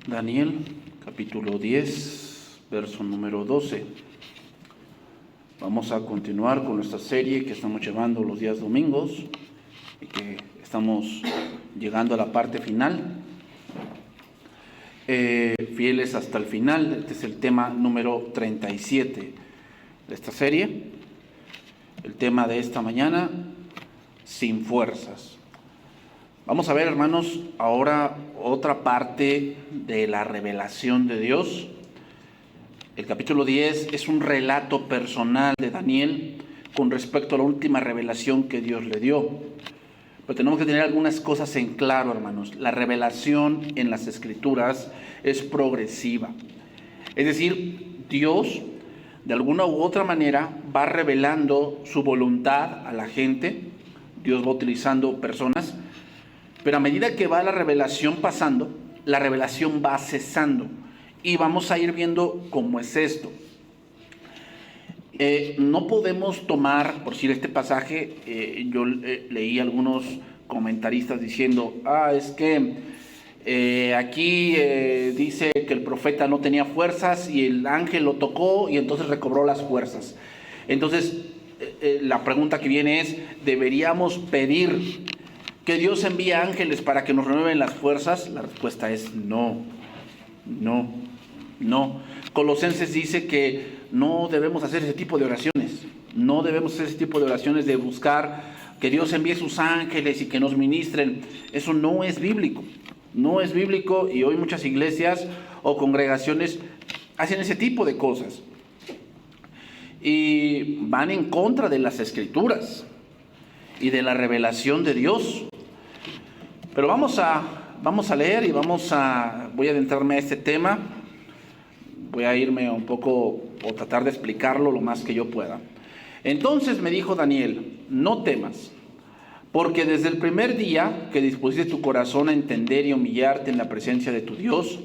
Daniel, capítulo 10, verso número 12. Vamos a continuar con nuestra serie que estamos llevando los días domingos y que estamos llegando a la parte final. Fieles hasta el final. Este es el tema número 37 de esta serie. El tema de esta mañana, sin fuerzas. Vamos a ver, hermanos, ahora otra parte de la revelación de Dios. El capítulo 10 es un relato personal de Daniel con respecto a la última revelación que Dios le dio. Pero tenemos que tener algunas cosas en claro, hermanos. La revelación en las Escrituras es progresiva. Es decir, Dios, de alguna u otra manera, va revelando su voluntad a la gente. Dios va utilizando personas. Pero a medida que va la revelación pasando, la revelación va cesando. Y vamos a ir viendo cómo es esto. No podemos tomar, por decir este pasaje, yo leí algunos comentaristas diciendo, es que aquí dice que el profeta no tenía fuerzas y el ángel lo tocó y entonces recobró las fuerzas. Entonces, la pregunta que viene es, ¿deberíamos pedir que Dios envíe ángeles para que nos renueven las fuerzas? La respuesta es no. Colosenses dice que no debemos hacer ese tipo de oraciones. No debemos hacer ese tipo de oraciones de buscar que Dios envíe sus ángeles y que nos ministren. Eso no es bíblico. No es bíblico, y hoy muchas iglesias o congregaciones hacen ese tipo de cosas. Y van en contra de las Escrituras y de la revelación de Dios. Pero vamos a leer y voy a adentrarme a este tema. Voy a irme un poco o tratar de explicarlo lo más que yo pueda. Entonces me dijo Daniel, no temas, porque desde el primer día que dispusiste tu corazón a entender y humillarte en la presencia de tu Dios,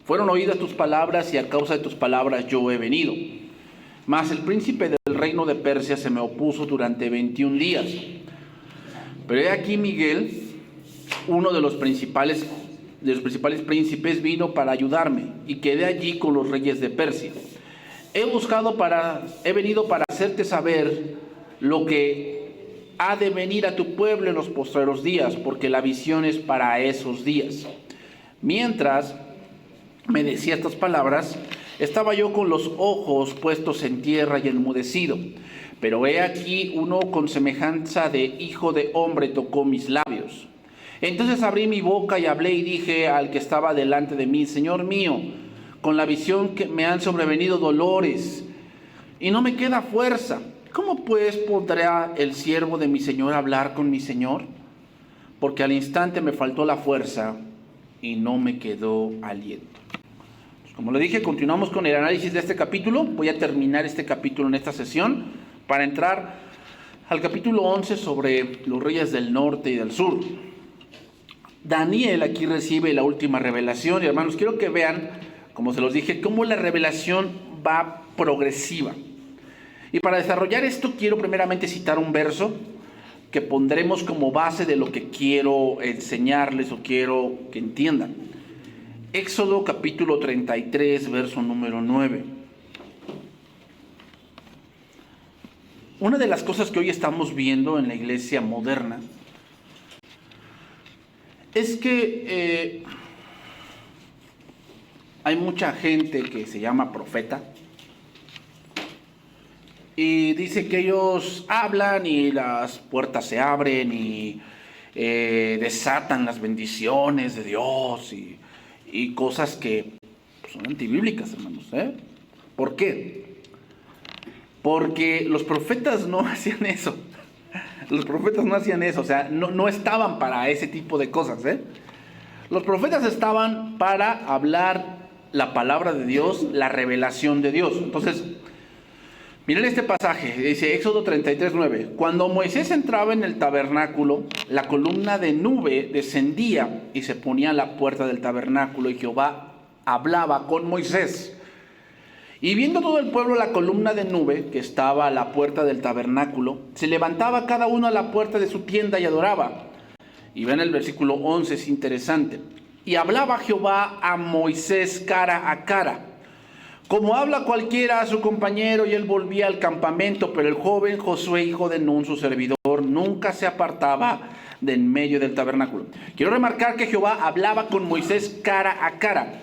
fueron oídas tus palabras y a causa de tus palabras yo he venido. Mas el príncipe del reino de Persia se me opuso durante 21 días. Pero he aquí Miguel, uno de los principales príncipes, vino para ayudarme y quedé allí con los reyes de Persia. He venido para hacerte saber lo que ha de venir a tu pueblo en los postreros días, porque la visión es para esos días. Mientras me decía estas palabras, estaba yo con los ojos puestos en tierra y enmudecido. Pero he aquí uno con semejanza de hijo de hombre tocó mis labios. Entonces abrí mi boca y hablé y dije al que estaba delante de mí, Señor mío, con la visión que me han sobrevenido dolores y no me queda fuerza. ¿Cómo pues podrá el siervo de mi Señor hablar con mi Señor? Porque al instante me faltó la fuerza y no me quedó aliento. Como le dije, continuamos con el análisis de este capítulo. Voy a terminar este capítulo en esta sesión para entrar al capítulo 11 sobre los reyes del norte y del sur. Daniel aquí recibe la última revelación y, hermanos, quiero que vean, como se los dije, cómo la revelación va progresiva. Y para desarrollar esto quiero primeramente citar un verso que pondremos como base de lo que quiero enseñarles o quiero que entiendan. Éxodo capítulo 33, verso número 9. Una de las cosas que hoy estamos viendo en la iglesia moderna es que hay mucha gente que se llama profeta y dice que ellos hablan y las puertas se abren y desatan las bendiciones de Dios y cosas que son antibíblicas, hermanos. ¿Por qué? Porque los profetas no hacían eso. Los profetas no hacían eso, o sea, no estaban para ese tipo de cosas. Los profetas estaban para hablar la palabra de Dios, la revelación de Dios. Entonces, miren este pasaje, dice Éxodo 33, 9. Cuando Moisés entraba en el tabernáculo, la columna de nube descendía y se ponía a la puerta del tabernáculo y Jehová hablaba con Moisés. Y viendo todo el pueblo la columna de nube que estaba a la puerta del tabernáculo, se levantaba cada uno a la puerta de su tienda y adoraba. Y ven el versículo 11, es interesante. Y hablaba Jehová a Moisés cara a cara, como habla cualquiera a su compañero, y él volvía al campamento, pero el joven Josué, hijo de Nun, su servidor, nunca se apartaba de en medio del tabernáculo. Quiero remarcar que Jehová hablaba con Moisés cara a cara.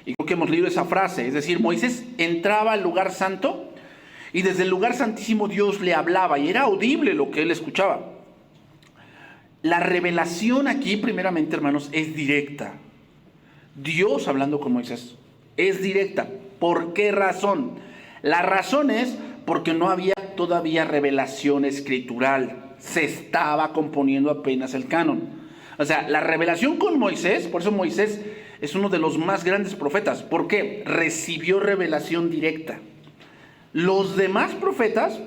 Y creo que hemos leído esa frase, es decir, Moisés entraba al lugar santo y desde el lugar santísimo Dios le hablaba y era audible lo que él escuchaba. La revelación aquí, primeramente, hermanos, es directa. Dios hablando con Moisés es directa. ¿Por qué razón? La razón es porque no había todavía revelación escritural. Se estaba componiendo apenas el canon. O sea, la revelación con Moisés, por eso Moisés es uno de los más grandes profetas. ¿Por qué? Recibió revelación directa. Los demás profetas,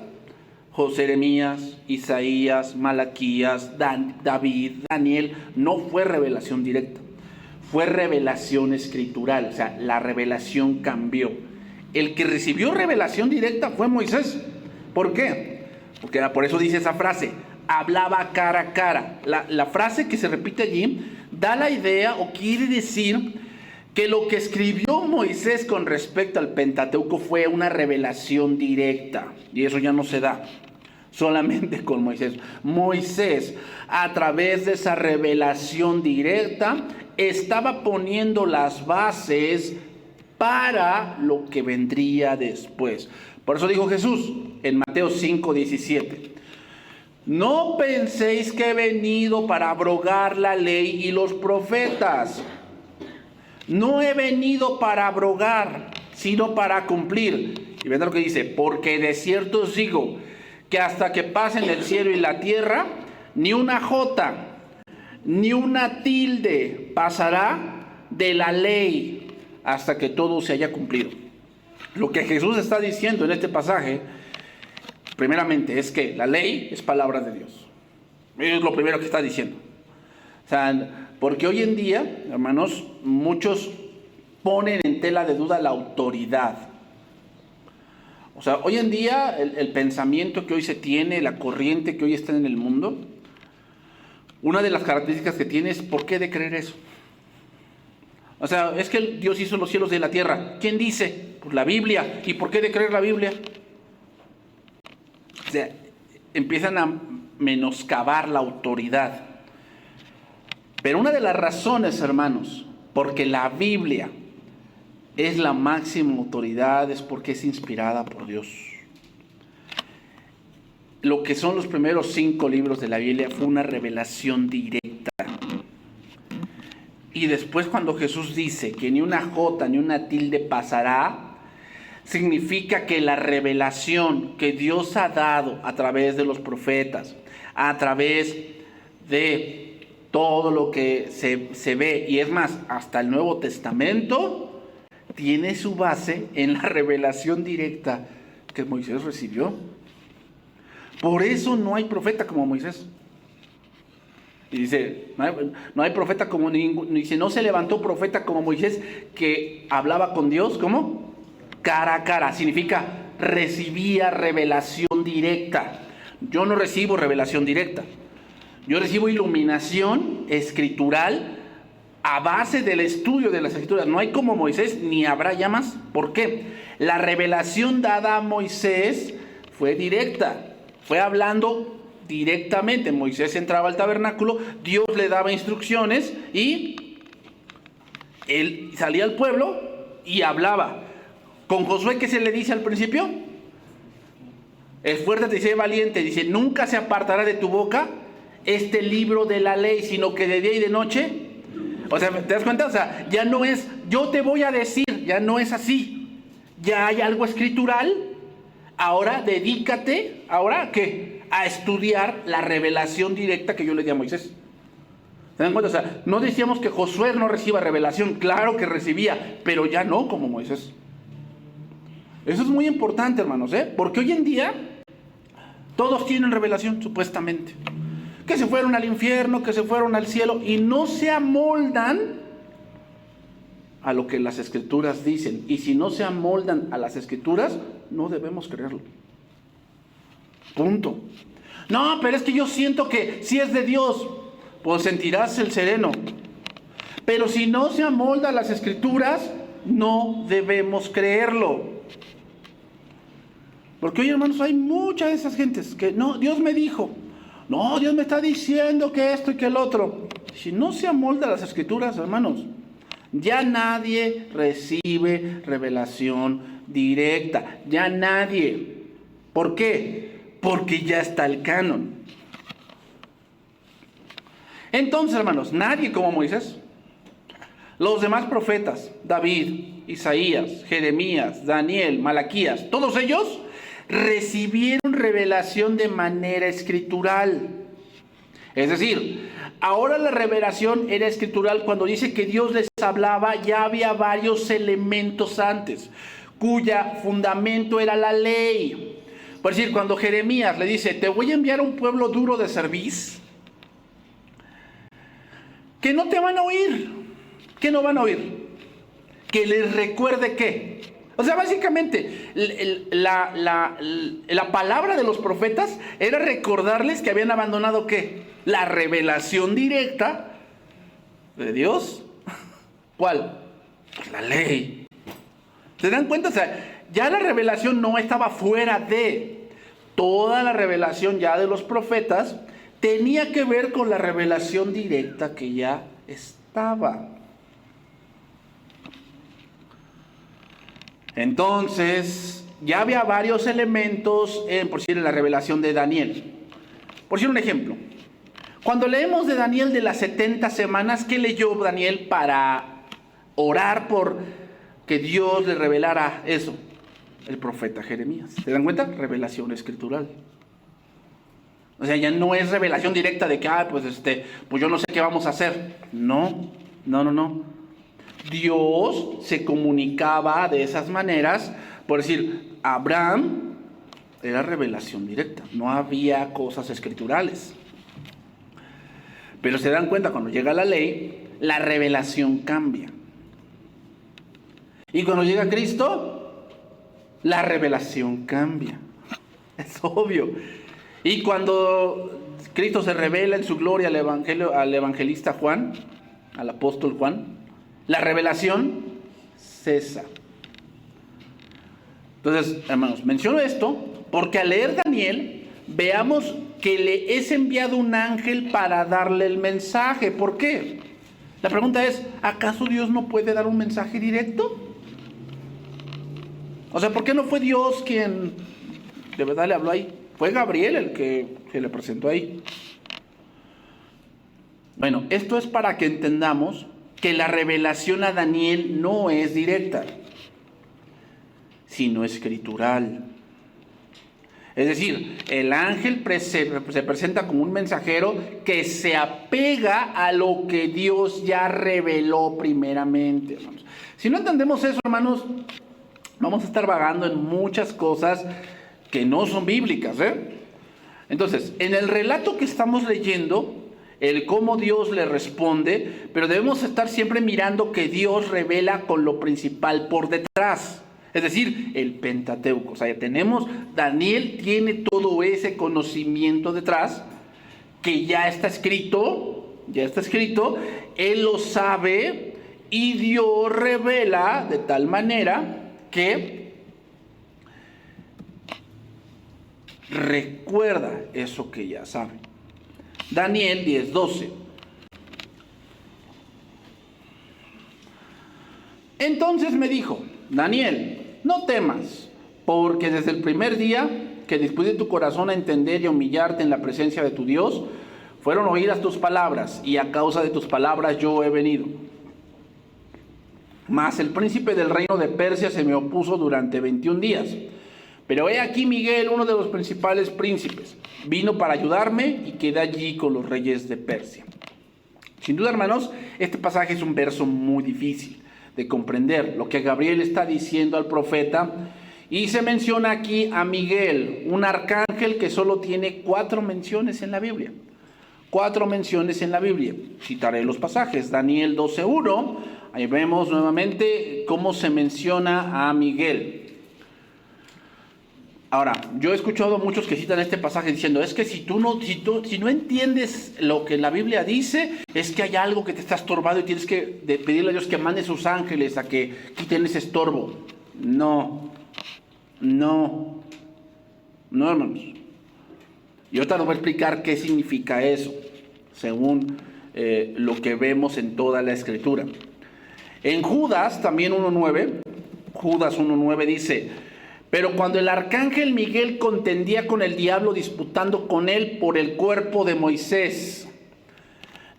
Jeremías, Isaías, Malaquías, David, Daniel, no fue revelación directa. Fue revelación escritural, o sea, la revelación cambió. El que recibió revelación directa fue Moisés. ¿Por qué? Porque por eso dice esa frase, hablaba cara a cara. La frase que se repite allí da la idea o quiere decir que lo que escribió Moisés con respecto al Pentateuco fue una revelación directa. Y eso ya no se da solamente con Moisés. Moisés, a través de esa revelación directa, estaba poniendo las bases para lo que vendría después. Por eso dijo Jesús en Mateo 5:17, no penséis que he venido para abrogar la ley y los profetas. No he venido para abrogar, sino para cumplir. Y vean lo que dice, porque de cierto os digo, que hasta que pasen el cielo y la tierra, ni una jota, ni una tilde pasará de la ley hasta que todo se haya cumplido. Lo que Jesús está diciendo en este pasaje, primeramente, es que la ley es palabra de Dios. Es lo primero que está diciendo. O sea, porque hoy en día, hermanos, muchos ponen en tela de duda la autoridad. O sea, hoy en día el pensamiento que hoy se tiene, la corriente que hoy está en el mundo, una de las características que tiene es ¿por qué de creer eso? O sea, es que Dios hizo los cielos y la tierra. ¿Quién dice? Pues la Biblia. ¿Y por qué de creer la Biblia? O sea, empiezan a menoscabar la autoridad. Pero una de las razones, hermanos, porque la Biblia es la máxima autoridad, es porque es inspirada por Dios. Lo que son los primeros 5 libros de la Biblia fue una revelación directa. Y después cuando Jesús dice que ni una jota ni una tilde pasará, significa que la revelación que Dios ha dado a través de los profetas, a través de todo lo que se ve, y es más, hasta el Nuevo Testamento, tiene su base en la revelación directa que Moisés recibió. Por eso no hay profeta como Moisés. Y dice, no hay profeta como ningún, dice, no se levantó profeta como Moisés que hablaba con Dios, ¿cómo? Cara a cara, significa recibía revelación directa. Yo no recibo revelación directa. Yo recibo iluminación escritural a base del estudio de las escrituras. No hay como Moisés, ni habrá ya más. ¿Por qué? La revelación dada a Moisés fue directa. Fue hablando directamente. Moisés entraba al tabernáculo, Dios le daba instrucciones y él salía al pueblo y hablaba. Con Josué, ¿qué se le dice al principio? Esfuérzate y sé valiente. Dice, nunca se apartará de tu boca este libro de la ley, sino que de día y de noche. O sea, ¿te das cuenta? O sea, ya no es, yo te voy a decir, ya no es así. Ya hay algo escritural. Ahora dedícate, ¿ahora qué? A estudiar la revelación directa que yo le di a Moisés. ¿Se dan cuenta? O sea, no decíamos que Josué no reciba revelación, claro que recibía, pero ya no como Moisés. Eso es muy importante, hermanos, porque hoy en día todos tienen revelación, supuestamente. Que se fueron al infierno, que se fueron al cielo, y no se amoldan a lo que las escrituras dicen. Y si no se amoldan a las escrituras, no debemos creerlo. Punto. No, pero es que yo siento que si es de Dios, pues sentirás el sereno. Pero si no se amolda a las Escrituras, no debemos creerlo. Porque hoy, hermanos, hay muchas de esas gentes que no, Dios me dijo, no, Dios me está diciendo que esto y que el otro. Si no se amolda a las Escrituras, hermanos, ya nadie recibe revelación directa. Ya nadie. ¿Por qué? Porque ya está el canon. Entonces, hermanos, nadie como Moisés. Los demás profetas, David, Isaías, Jeremías, Daniel, Malaquías, todos ellos recibieron revelación de manera escritural. Es decir, ahora la revelación era escritural. Cuando dice que Dios les hablaba, ya había varios elementos antes, cuya fundamento era la ley. Por decir, cuando Jeremías le dice, te voy a enviar a un pueblo duro de cerviz, que no te van a oír. ¿Qué no van a oír? Que les recuerde qué. O sea, básicamente, la palabra de los profetas era recordarles que habían abandonado ¿qué? La revelación directa de Dios. ¿Cuál? Pues la ley. ¿Se dan cuenta? O sea, ya la revelación no estaba fuera de. Toda la revelación ya de los profetas tenía que ver con la revelación directa que ya estaba. Entonces, ya había varios elementos, por decir, en la revelación de Daniel. Por decir un ejemplo, cuando leemos de Daniel de las 70 semanas, ¿qué leyó Daniel para orar por que Dios le revelara eso? El profeta Jeremías. ¿Se dan cuenta? Revelación escritural. O sea, ya no es revelación directa de que, pues yo no sé qué vamos a hacer. No. Dios se comunicaba de esas maneras. Por decir, Abraham era revelación directa, no había cosas escriturales. Pero se dan cuenta, cuando llega la ley, la revelación cambia. Y cuando llega Cristo, la revelación cambia. Es obvio. Y cuando Cristo se revela en su gloria al evangelista Juan, al apóstol Juan, la revelación cesa. Entonces, hermanos, menciono esto porque al leer Daniel, veamos que le es enviado un ángel para darle el mensaje. ¿Por qué? La pregunta es, ¿acaso Dios no puede dar un mensaje directo? O sea, ¿por qué no fue Dios quien de verdad le habló ahí? Fue Gabriel el que se le presentó ahí. Bueno, esto es para que entendamos que la revelación a Daniel no es directa, sino escritural. Es decir, el ángel se presenta como un mensajero que se apega a lo que Dios ya reveló primeramente, hermanos. Si no entendemos eso, hermanos, vamos a estar vagando en muchas cosas que no son bíblicas, Entonces, en el relato que estamos leyendo, el cómo Dios le responde, pero debemos estar siempre mirando que Dios revela con lo principal por detrás. Es decir, el Pentateuco. O sea, Daniel tiene todo ese conocimiento detrás que ya está escrito, él lo sabe y Dios revela de tal manera que recuerda eso que ya sabe. Daniel 10:12. Entonces me dijo, Daniel, no temas, porque desde el primer día que dispuse tu corazón a entender y a humillarte en la presencia de tu Dios, fueron oídas tus palabras, y a causa de tus palabras yo he venido. Mas el príncipe del reino de Persia se me opuso durante 21 días. Pero he aquí Miguel, uno de los principales príncipes, vino para ayudarme y quedé allí con los reyes de Persia. Sin duda, hermanos, este pasaje es un verso muy difícil de comprender, lo que Gabriel está diciendo al profeta. Y se menciona aquí a Miguel, un arcángel que solo tiene 4 menciones en la Biblia. 4 menciones en la Biblia. Citaré los pasajes. Daniel 12:1, ahí vemos nuevamente cómo se menciona a Miguel. Ahora, yo he escuchado a muchos que citan este pasaje diciendo, es que si no entiendes lo que la Biblia dice, es que hay algo que te está estorbando y tienes que pedirle a Dios que mande sus ángeles a que quiten ese estorbo. No, hermanos. Y ahorita nos voy a explicar qué significa eso, según lo que vemos en toda la Escritura. En Judas, también 1.9, Judas 1.9 dice, pero cuando el arcángel Miguel contendía con el diablo disputando con él por el cuerpo de Moisés,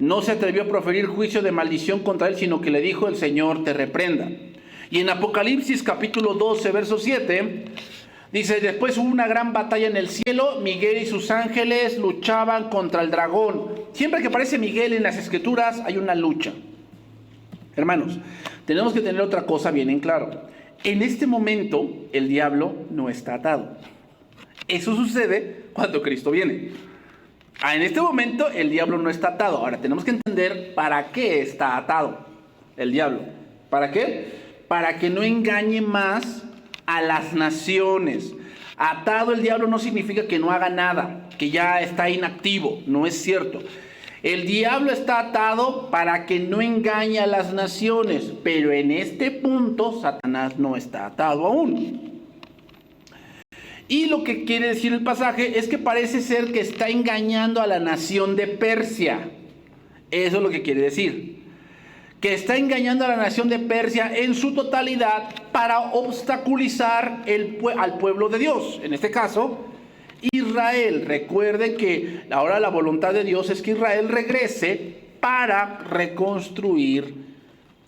no se atrevió a proferir juicio de maldición contra él, sino que le dijo, el Señor te reprenda. Y en Apocalipsis capítulo 12, verso 7, dice, después hubo una gran batalla en el cielo, Miguel y sus ángeles luchaban contra el dragón. Siempre que aparece Miguel en las Escrituras hay una lucha. Hermanos, tenemos que tener otra cosa bien en claro. En este momento el diablo no está atado. Eso sucede cuando Cristo viene. En este momento el diablo no está atado. Ahora tenemos que entender para qué está atado el diablo. ¿Para qué? Para que no engañe más a las naciones. Atado el diablo no significa que no haga nada, que ya está inactivo. No es cierto. El diablo está atado para que no engañe a las naciones, pero en este punto Satanás no está atado aún. Y lo que quiere decir el pasaje es que parece ser que está engañando a la nación de Persia. Eso es lo que quiere decir. Que está engañando a la nación de Persia en su totalidad para obstaculizar al pueblo de Dios. En este caso, Israel. Recuerden que ahora la voluntad de Dios es que Israel regrese para reconstruir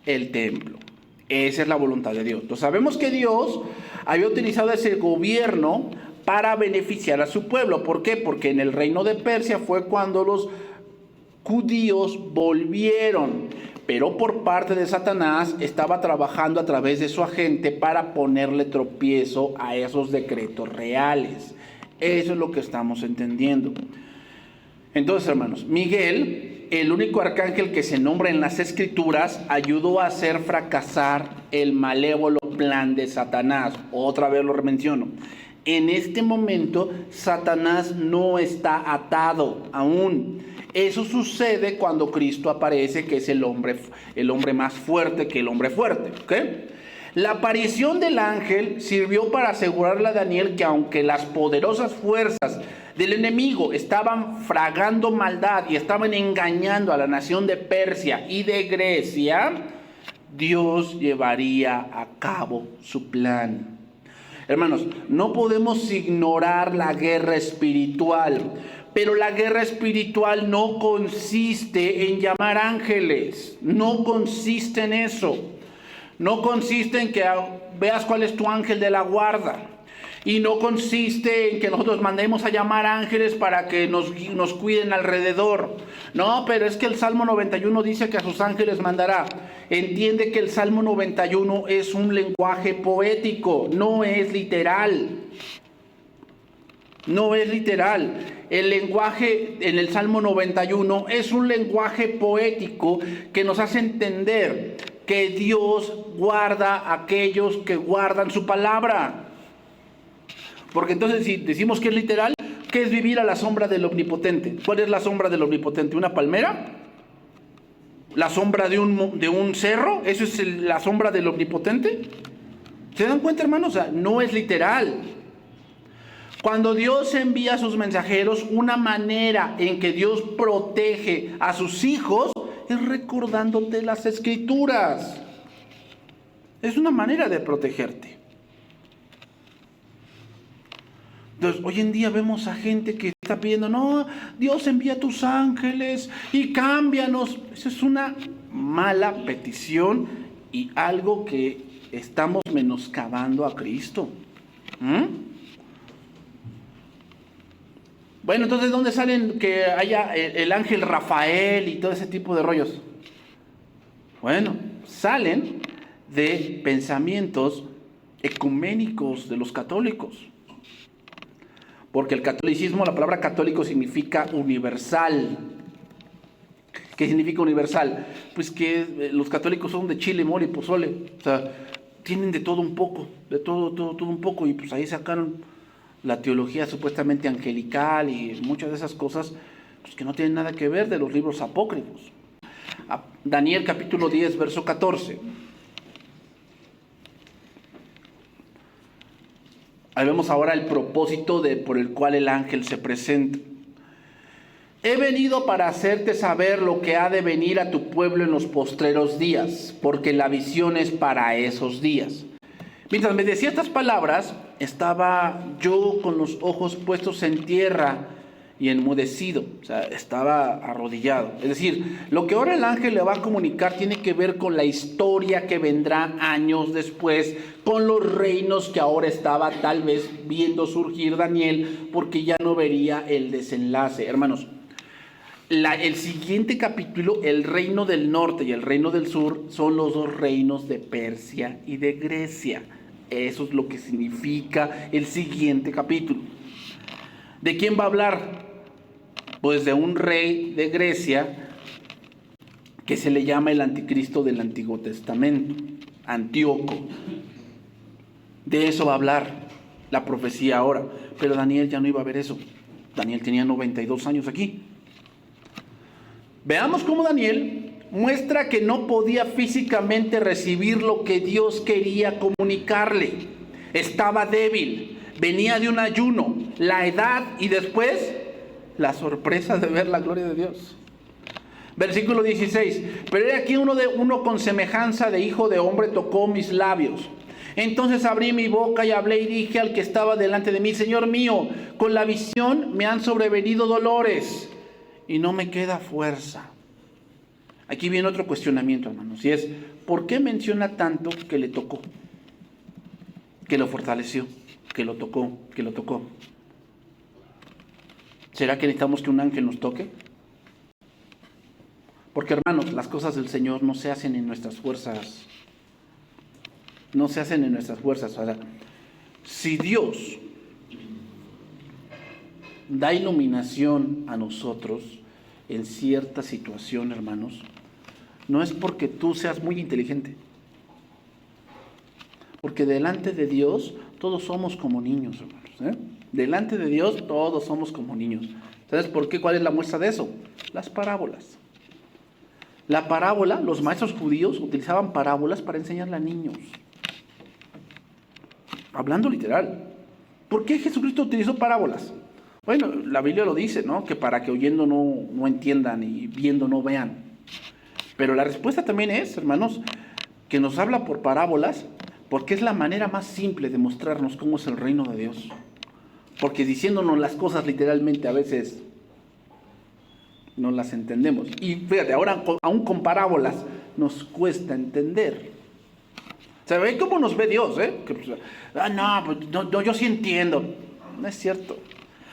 el templo. Esa es la voluntad de Dios. Entonces sabemos que Dios había utilizado ese gobierno para beneficiar a su pueblo. ¿Por qué? Porque en el reino de Persia fue cuando los judíos volvieron. Pero por parte de Satanás estaba trabajando a través de su agente para ponerle tropiezo a esos decretos reales. Eso es lo que estamos entendiendo. Entonces, hermanos, Miguel, el único arcángel que se nombra en las Escrituras, ayudó a hacer fracasar el malévolo plan de Satanás. Otra vez lo menciono. En este momento, Satanás no está atado aún. Eso sucede cuando Cristo aparece, que es el hombre más fuerte que el hombre fuerte. ¿Ok? La aparición del ángel sirvió para asegurarle a Daniel que aunque las poderosas fuerzas del enemigo estaban fragando maldad y estaban engañando a la nación de Persia y de Grecia, Dios llevaría a cabo su plan. Hermanos, no podemos ignorar la guerra espiritual, pero la guerra espiritual no consiste en llamar ángeles, no consiste en eso. No consiste en que veas cuál es tu ángel de la guarda. Y no consiste en que nosotros mandemos a llamar ángeles para que nos cuiden alrededor. No, pero es que el Salmo 91 dice que a sus ángeles mandará. Entiende que el Salmo 91 es un lenguaje poético, no es literal. No es literal. El lenguaje en el Salmo 91 es un lenguaje poético que nos hace entender que Dios guarda a aquellos que guardan su palabra. Porque entonces si decimos que es literal, ¿qué es vivir a la sombra del Omnipotente? ¿Cuál es la sombra del Omnipotente? ¿Una palmera? ¿La sombra de un cerro? ¿Eso es la sombra del Omnipotente? ¿Se dan cuenta, hermanos? O sea, no es literal. Cuando Dios envía a sus mensajeros, una manera en que Dios protege a sus hijos es recordándote las Escrituras. Es una manera de protegerte. Entonces, hoy en día vemos a gente que está pidiendo, no, Dios envía tus ángeles y cámbianos. Eso es una mala petición y algo que estamos menoscabando a Cristo. Bueno, entonces, ¿dónde salen que haya el ángel Rafael y todo ese tipo de rollos? Bueno, salen de pensamientos ecuménicos de los católicos. Porque el catolicismo, la palabra católico significa universal. ¿Qué significa universal? Pues que los católicos son de chile, mole y pozole. O sea, tienen de todo un poco, de todo un poco, y pues ahí sacaron la teología supuestamente angelical y muchas de esas cosas pues, que no tienen nada que ver de los libros apócrifos. Daniel capítulo 10, verso 14. Ahí vemos ahora el propósito por el cual el ángel se presenta. He venido para hacerte saber lo que ha de venir a tu pueblo en los postreros días, porque la visión es para esos días. Mientras me decía estas palabras, estaba yo con los ojos puestos en tierra y enmudecido, o sea, estaba arrodillado. Es decir, lo que ahora el ángel le va a comunicar tiene que ver con la historia que vendrá años después, con los reinos que ahora estaba tal vez viendo surgir Daniel, porque ya no vería el desenlace. Hermanos, el siguiente capítulo, el reino del norte y el reino del sur, son los dos reinos de Persia y de Grecia. Eso es lo que significa el siguiente capítulo. ¿De quién va a hablar? Pues de un rey de Grecia que se le llama el anticristo del Antiguo Testamento, Antíoco. De eso va a hablar la profecía ahora. Pero Daniel ya no iba a ver eso. Daniel tenía 92 años aquí. Veamos cómo Daniel muestra que no podía físicamente recibir lo que Dios quería comunicarle. Estaba débil, venía de un ayuno, la edad y después la sorpresa de ver la gloria de Dios. Versículo 16. Pero he aquí uno con semejanza de hijo de hombre tocó mis labios. Entonces abrí mi boca y hablé y dije al que estaba delante de mí: Señor mío, con la visión me han sobrevenido dolores y no me queda fuerza. Aquí viene otro cuestionamiento, hermanos, y es: ¿por qué menciona tanto que le tocó? Que lo fortaleció, que lo tocó, que lo tocó. ¿Será que necesitamos que un ángel nos toque? Porque, hermanos, las cosas del Señor no se hacen en nuestras fuerzas. No se hacen en nuestras fuerzas. O sea, si Dios da iluminación a nosotros en cierta situación, hermanos, no es porque tú seas muy inteligente. Porque delante de Dios todos somos como niños, hermanos. Delante de Dios todos somos como niños. ¿Sabes por qué? ¿Cuál es la muestra de eso? Las parábolas. La parábola, los maestros judíos utilizaban parábolas para enseñarle a niños. Hablando literal. ¿Por qué Jesucristo utilizó parábolas? Bueno, la Biblia lo dice, ¿no? Que para que oyendo no entiendan y viendo no vean. Pero la respuesta también es, hermanos, que nos habla por parábolas porque es la manera más simple de mostrarnos cómo es el reino de Dios. Porque diciéndonos las cosas literalmente a veces no las entendemos. Y fíjate, ahora aún con parábolas nos cuesta entender. O sea, ve cómo nos ve Dios, Que, no, yo sí entiendo. No es cierto.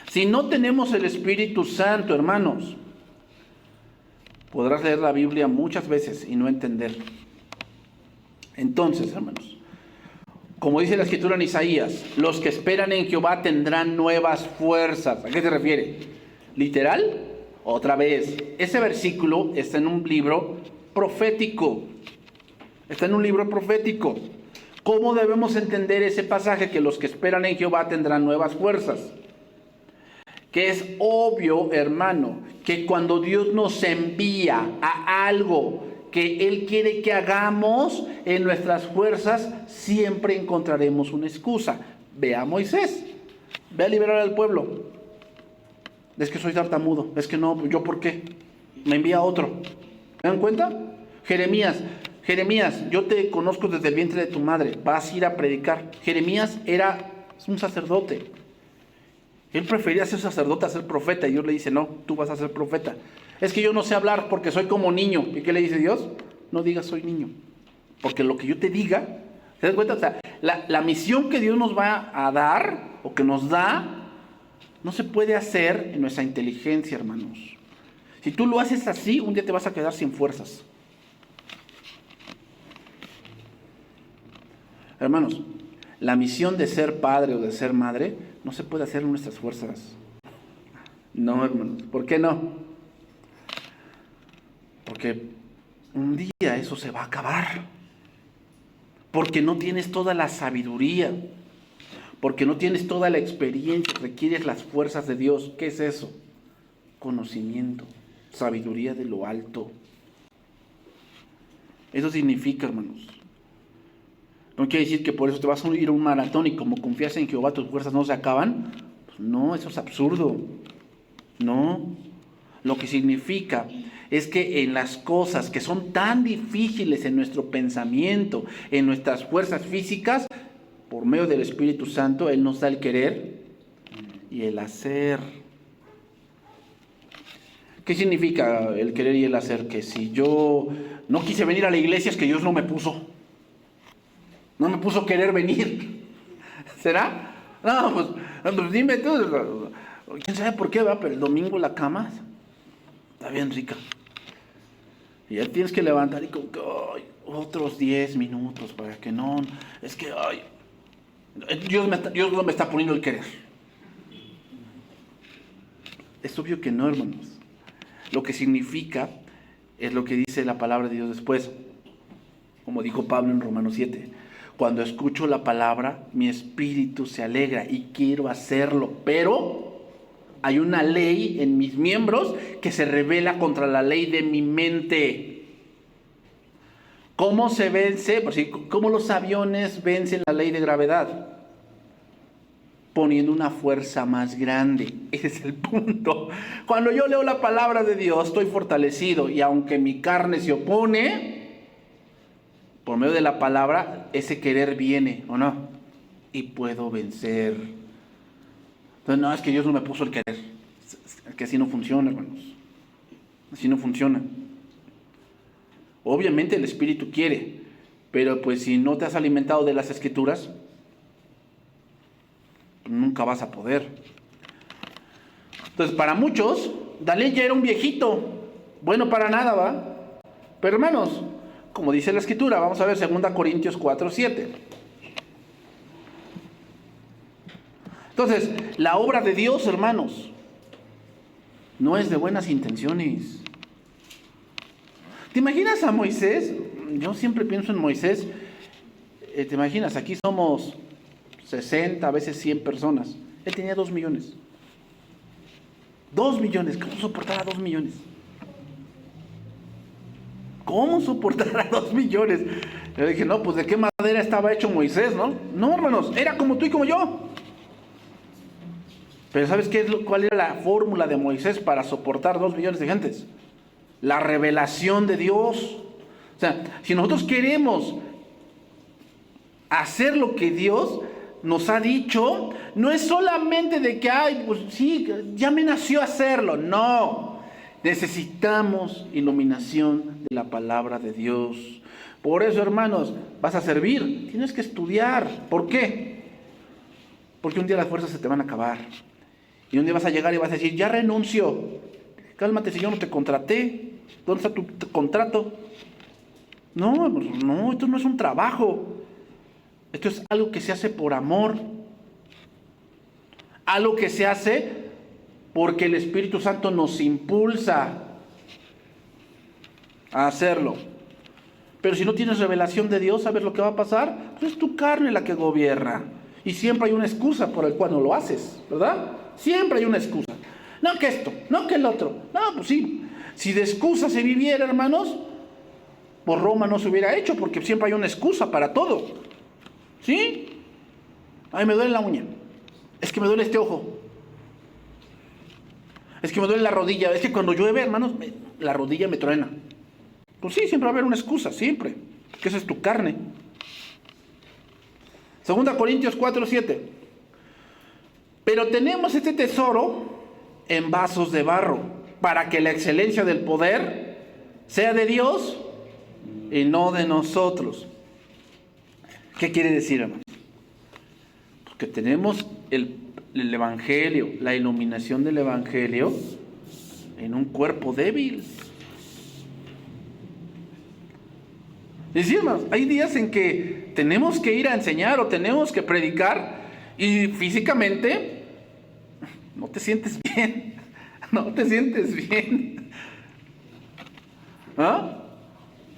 Si no tenemos el Espíritu Santo, hermanos, podrás leer la Biblia muchas veces y no entender. Entonces, hermanos, como dice la Escritura en Isaías, los que esperan en Jehová tendrán nuevas fuerzas. ¿A qué se refiere? ¿Literal? Otra vez, ese versículo está en un libro profético. Está en un libro profético. ¿Cómo debemos entender ese pasaje que los que esperan en Jehová tendrán nuevas fuerzas? Que es obvio, hermano, que cuando Dios nos envía a algo que Él quiere que hagamos en nuestras fuerzas, siempre encontraremos una excusa. Ve a Moisés, ve a liberar al pueblo. Es que soy tartamudo, es que no, ¿yo por qué? Me envía a otro. ¿Se dan cuenta? Jeremías, yo te conozco desde el vientre de tu madre, vas a ir a predicar. Jeremías era un sacerdote. Él prefería ser sacerdote a ser profeta, y Dios le dice: no, tú vas a ser profeta. Es que yo no sé hablar porque soy como niño. ¿Y qué le dice Dios? No digas soy niño, porque lo que yo te diga, ¿te das cuenta? O sea, la misión que Dios nos va a dar, o que nos da, no se puede hacer en nuestra inteligencia, hermanos. Si tú lo haces así, un día te vas a quedar sin fuerzas. Hermanos, la misión de ser padre o de ser madre no se puede hacer en nuestras fuerzas. No, hermanos. ¿Por qué no? Porque un día eso se va a acabar. Porque no tienes toda la sabiduría. porque no tienes toda la experiencia, requieres las fuerzas de Dios. ¿Qué es eso? Conocimiento, sabiduría de lo alto. Eso significa, hermanos. No quiere decir que por eso te vas a ir a un maratón y como confías en Jehová tus fuerzas no se acaban. Pues no, eso es absurdo. No. Lo que significa es que en las cosas que son tan difíciles en nuestro pensamiento, en nuestras fuerzas físicas, por medio del Espíritu Santo, Él nos da el querer y el hacer. ¿Qué significa el querer y el hacer? Que si yo no quise venir a la iglesia es que Dios no me puso. No me puso querer venir. ¿Será? No, pues dime tú. ¿Quién sabe por qué va? Pero el domingo la cama está bien rica. Y ya tienes que levantar y como que otros 10 minutos para que no. Es que Dios no me está poniendo el querer. Es obvio que no, hermanos. Lo que significa es lo que dice la palabra de Dios después. Como dijo Pablo en Romanos 7. Cuando escucho la palabra, mi espíritu se alegra y quiero hacerlo. Pero hay una ley en mis miembros que se rebela contra la ley de mi mente. ¿Cómo se vence? Pues sí, ¿cómo los aviones vencen la ley de gravedad? Poniendo una fuerza más grande. Ese es el punto. Cuando yo leo la palabra de Dios, estoy fortalecido. Y aunque mi carne se opone, por medio de la palabra, ese querer viene, ¿o no? Y puedo vencer. Entonces, no, es que Dios no me puso el querer. Es que así no funciona, hermanos. Así no funciona. Obviamente el Espíritu quiere, pero pues si no te has alimentado de las Escrituras, nunca vas a poder. Entonces, para muchos, Daniel ya era un viejito. Bueno, para nada, ¿va? Pero hermanos, como dice la Escritura, vamos a ver 2 Corintios 4:7. Entonces, la obra de Dios, hermanos, no es de buenas intenciones. ¿Te imaginas a Moisés? Yo siempre pienso en Moisés. ¿Te imaginas? Aquí somos 60, a veces 100 personas. Él tenía 2 millones. 2 millones. ¿Cómo soportar a 2 millones? ¿Cómo soportar a 2 millones? Yo dije, no, pues ¿de qué madera estaba hecho Moisés, no? No, hermanos, era como tú y como yo. Pero ¿sabes cuál era la fórmula de Moisés para soportar 2 millones de gentes? La revelación de Dios. O sea, si nosotros queremos hacer lo que Dios nos ha dicho, no es solamente de que, pues sí, ya me nació hacerlo. No, necesitamos iluminación de la palabra de Dios. Por eso, hermanos, vas a servir, tienes que estudiar. ¿Por qué? Porque un día las fuerzas se te van a acabar. Y un día vas a llegar y vas a decir, ya renuncio. Cálmate, si yo no te contraté. ¿Dónde está tu contrato? No, esto no es un trabajo. Esto es algo que se hace por amor. Algo que se hace porque el Espíritu Santo nos impulsa a hacerlo. Pero si no tienes revelación de Dios, ¿sabes lo que va a pasar? Pues es tu carne la que gobierna. Y siempre hay una excusa por la cual no lo haces, ¿verdad? Siempre hay una excusa. No que esto, no que el otro. No, pues sí. Si de excusa se viviera, hermanos, por Roma no se hubiera hecho, porque siempre hay una excusa para todo. ¿Sí? Ay, me duele la uña. Es que me duele este ojo. Es que me duele la rodilla. Es que cuando llueve, hermanos, la rodilla me truena. Pues sí, siempre va a haber una excusa, siempre. Que esa es tu carne. 2 Corintios 4:7. Pero tenemos este tesoro en vasos de barro, para que la excelencia del poder sea de Dios y no de nosotros. ¿Qué quiere decir, hermanos? Porque tenemos el Evangelio, la iluminación del Evangelio en un cuerpo débil. Y sí, hermanos, hay días en que tenemos que ir a enseñar o tenemos que predicar y físicamente no te sientes bien. No te sientes bien. ¿Ah?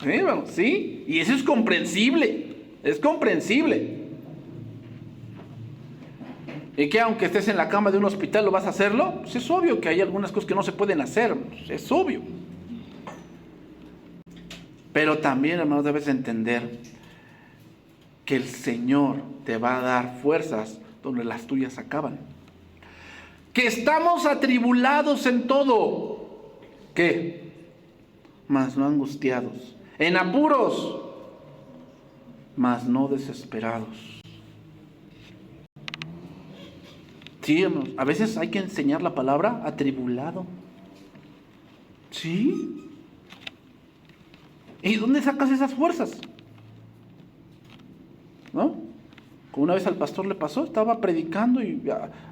Sí, hermanos, sí. Y eso es comprensible. Es comprensible. ¿Y que aunque estés en la cama de un hospital lo vas a hacerlo? Pues es obvio que hay algunas cosas que no se pueden hacer, pues es obvio. Pero también, hermanos, debes entender que el Señor te va a dar fuerzas donde las tuyas acaban. Que estamos atribulados en todo. ¿Qué? Mas no angustiados. En apuros, mas no desesperados. Sí, hermanos, a veces hay que enseñar la palabra atribulado. ¿Sí? ¿Y dónde sacas esas fuerzas? ¿No? Como una vez al pastor le pasó, estaba predicando y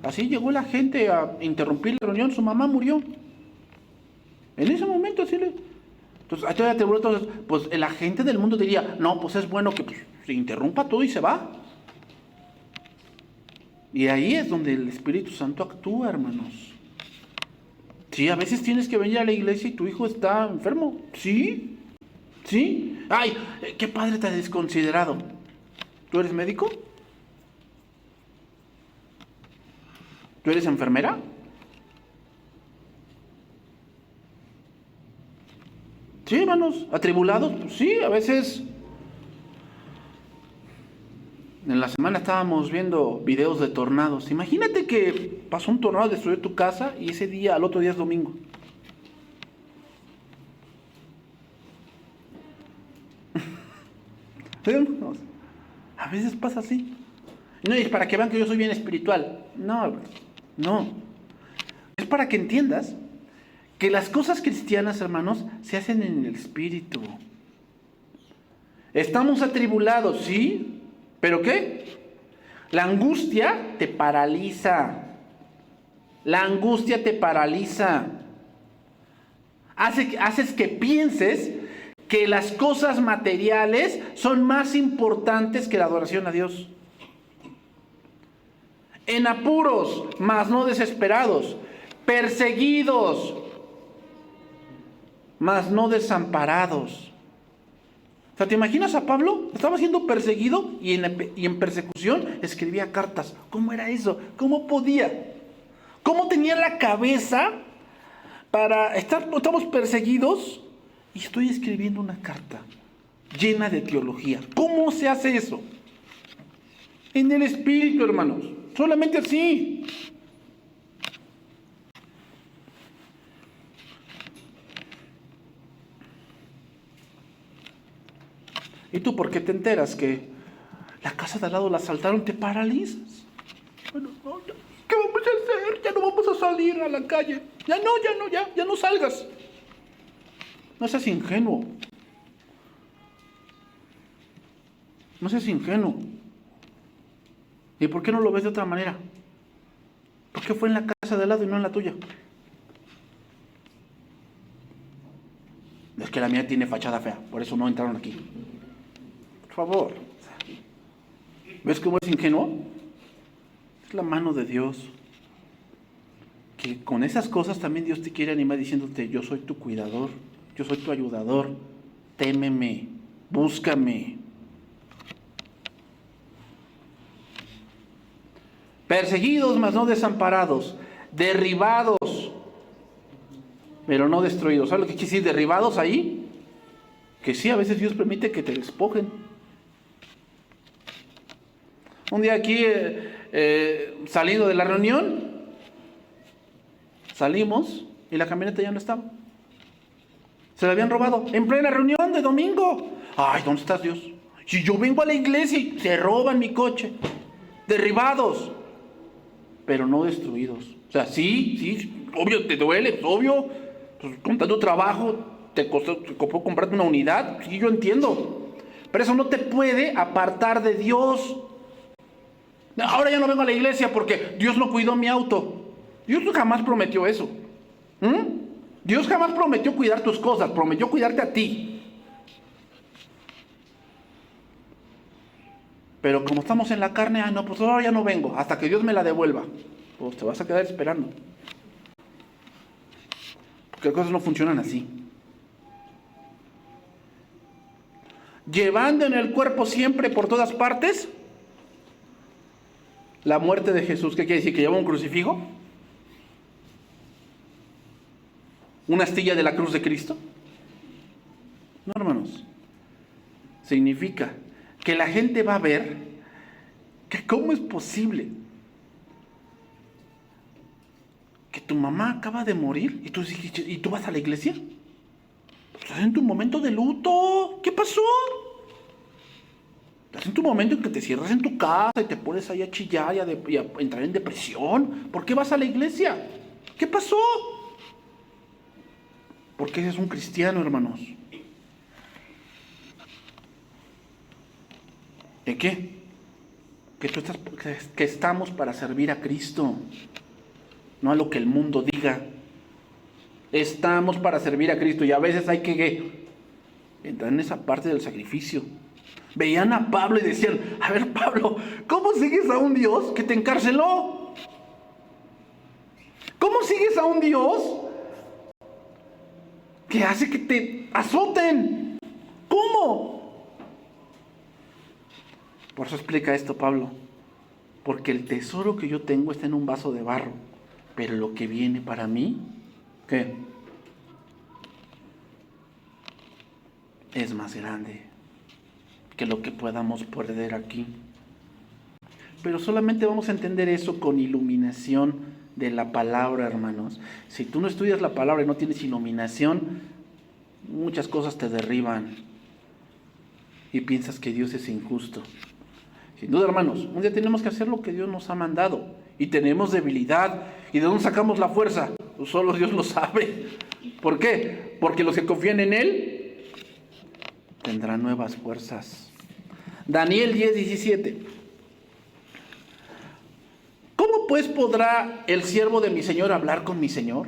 así llegó la gente a interrumpir la reunión, su mamá murió. En ese momento así le... Entonces, pues la gente del mundo diría, no, pues es bueno que se interrumpa todo y se va. Y ahí es donde el Espíritu Santo actúa, hermanos. Sí, a veces tienes que venir a la iglesia y tu hijo está enfermo. Sí, sí. Ay, qué padre tan desconsiderado. ¿Tú eres médico? ¿Tú eres enfermera? Sí, hermanos, atribulados. Pues sí, a veces. En la semana estábamos viendo videos de tornados. Imagínate que pasó un tornado, destruyó tu casa y ese día, al otro día es domingo. A veces pasa así. No es para que vean que yo soy bien espiritual. No, no. Es para que entiendas que las cosas cristianas, hermanos, se hacen en el espíritu. Estamos atribulados, ¿sí? ¿Pero qué? La angustia te paraliza. La angustia te paraliza. Haces que pienses que las cosas materiales son más importantes que la adoración a Dios. En apuros, mas no desesperados. Perseguidos, mas no desamparados. O sea, ¿te imaginas a Pablo? Estaba siendo perseguido y en persecución escribía cartas. ¿Cómo era eso? ¿Cómo podía? ¿Cómo tenía la cabeza para estamos perseguidos y estoy escribiendo una carta llena de teología? ¿Cómo se hace eso? En el Espíritu, hermanos. Solamente así. ¿Y tú por qué te enteras que la casa de al lado la asaltaron? Te paralizas. Bueno, no, ¿qué vamos a hacer? Ya no vamos a salir a la calle. Ya no salgas. No seas ingenuo. No seas ingenuo. ¿Y por qué no lo ves de otra manera? ¿Por qué fue en la casa de al lado y no en la tuya? Es que la mía tiene fachada fea, por eso no entraron aquí. Por favor. ¿Ves cómo es ingenuo? Es la mano de Dios. Que con esas cosas también Dios te quiere animar diciéndote, yo soy tu cuidador, yo soy tu ayudador, témeme, búscame. Perseguidos, mas no desamparados, derribados, pero no destruidos. ¿Sabes lo que quiere decir derribados ahí? Que sí, a veces Dios permite que te despojen. Un día aquí, saliendo de la reunión, salimos y la camioneta ya no estaba. Se la habían robado en plena reunión de domingo. Ay, ¿dónde estás, Dios? Si yo vengo a la iglesia y se roban mi coche. Derribados, pero no destruidos. O sea, sí, obvio, te duele, obvio. Pues, con tanto trabajo te costó comprarte una unidad. Sí, yo entiendo. Pero eso no te puede apartar de Dios. Ahora ya no vengo a la iglesia porque Dios no cuidó mi auto. Dios jamás prometió eso. Dios jamás prometió cuidar tus cosas, prometió cuidarte a ti. Pero como estamos en la carne, no, pues ahora ya no vengo, hasta que Dios me la devuelva. Pues te vas a quedar esperando. Porque las cosas no funcionan así. Llevando en el cuerpo siempre por todas partes La muerte de Jesús, ¿qué quiere decir? ¿Que lleva un crucifijo? ¿Una astilla de la cruz de Cristo? No, hermanos. Significa que la gente va a ver que cómo es posible que tu mamá acaba de morir y tú vas a la iglesia. Estás en tu momento de luto. ¿Qué pasó? Estás en tu momento en que te cierras en tu casa y te pones ahí a chillar y a entrar en depresión. ¿Por qué vas a la iglesia? ¿Qué pasó? Porque eres un cristiano, hermanos. ¿De qué? Que estamos para servir a Cristo, no a lo que el mundo diga. Estamos para servir a Cristo y a veces hay que entrar en esa parte del sacrificio. Veían a Pablo y decían, a ver Pablo, ¿cómo sigues a un Dios que te encarceló? ¿Cómo sigues a un Dios que hace que te azoten? ¿Cómo? Por eso explica esto Pablo. Porque el tesoro que yo tengo está en un vaso de barro, pero lo que viene para mí, ¿qué? Es más grande que lo que podamos perder aquí. Pero solamente vamos a entender eso con iluminación de la palabra, hermanos. Si tú no estudias la palabra y no tienes iluminación, muchas cosas te derriban y piensas que Dios es injusto. Sin duda, hermanos, un día tenemos que hacer lo que Dios nos ha mandado y tenemos debilidad. ¿Y de dónde sacamos la fuerza? Pues solo Dios lo sabe. ¿Por qué? Porque los que confían en Él tendrán nuevas fuerzas. Daniel 10:17. ¿Cómo pues podrá el siervo de mi Señor hablar con mi Señor?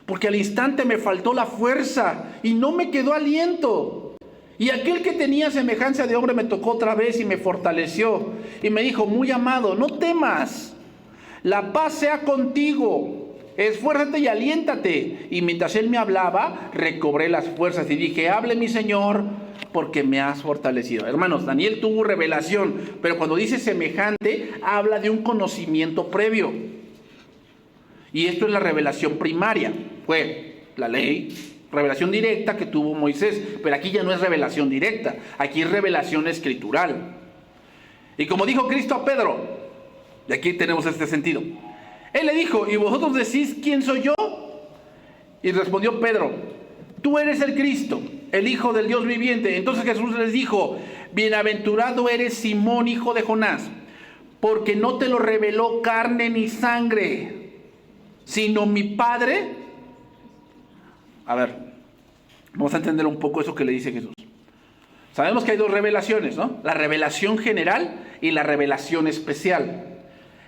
Porque al instante me faltó la fuerza y no me quedó aliento. Y aquel que tenía semejanza de hombre me tocó otra vez y me fortaleció. Y me dijo, muy amado, no temas, la paz sea contigo. Esfuérzate y aliéntate. Y mientras él me hablaba, recobré las fuerzas y dije, hable mi Señor, porque me has fortalecido. Hermanos, Daniel tuvo revelación, pero cuando dice semejante, habla de un conocimiento previo. Y esto es la revelación primaria. Fue la ley, revelación directa que tuvo Moisés, pero aquí ya no es revelación directa, aquí es revelación escritural. Y como dijo Cristo a Pedro, y aquí tenemos este sentido, él le dijo, ¿y vosotros decís quién soy yo? Y respondió Pedro, tú eres el Cristo, el Hijo del Dios viviente. Entonces Jesús les dijo, bienaventurado eres Simón, hijo de Jonás, porque no te lo reveló carne ni sangre, sino mi Padre. A ver, vamos a entender un poco eso que le dice Jesús. Sabemos que hay dos revelaciones, ¿no? La revelación general y la revelación especial.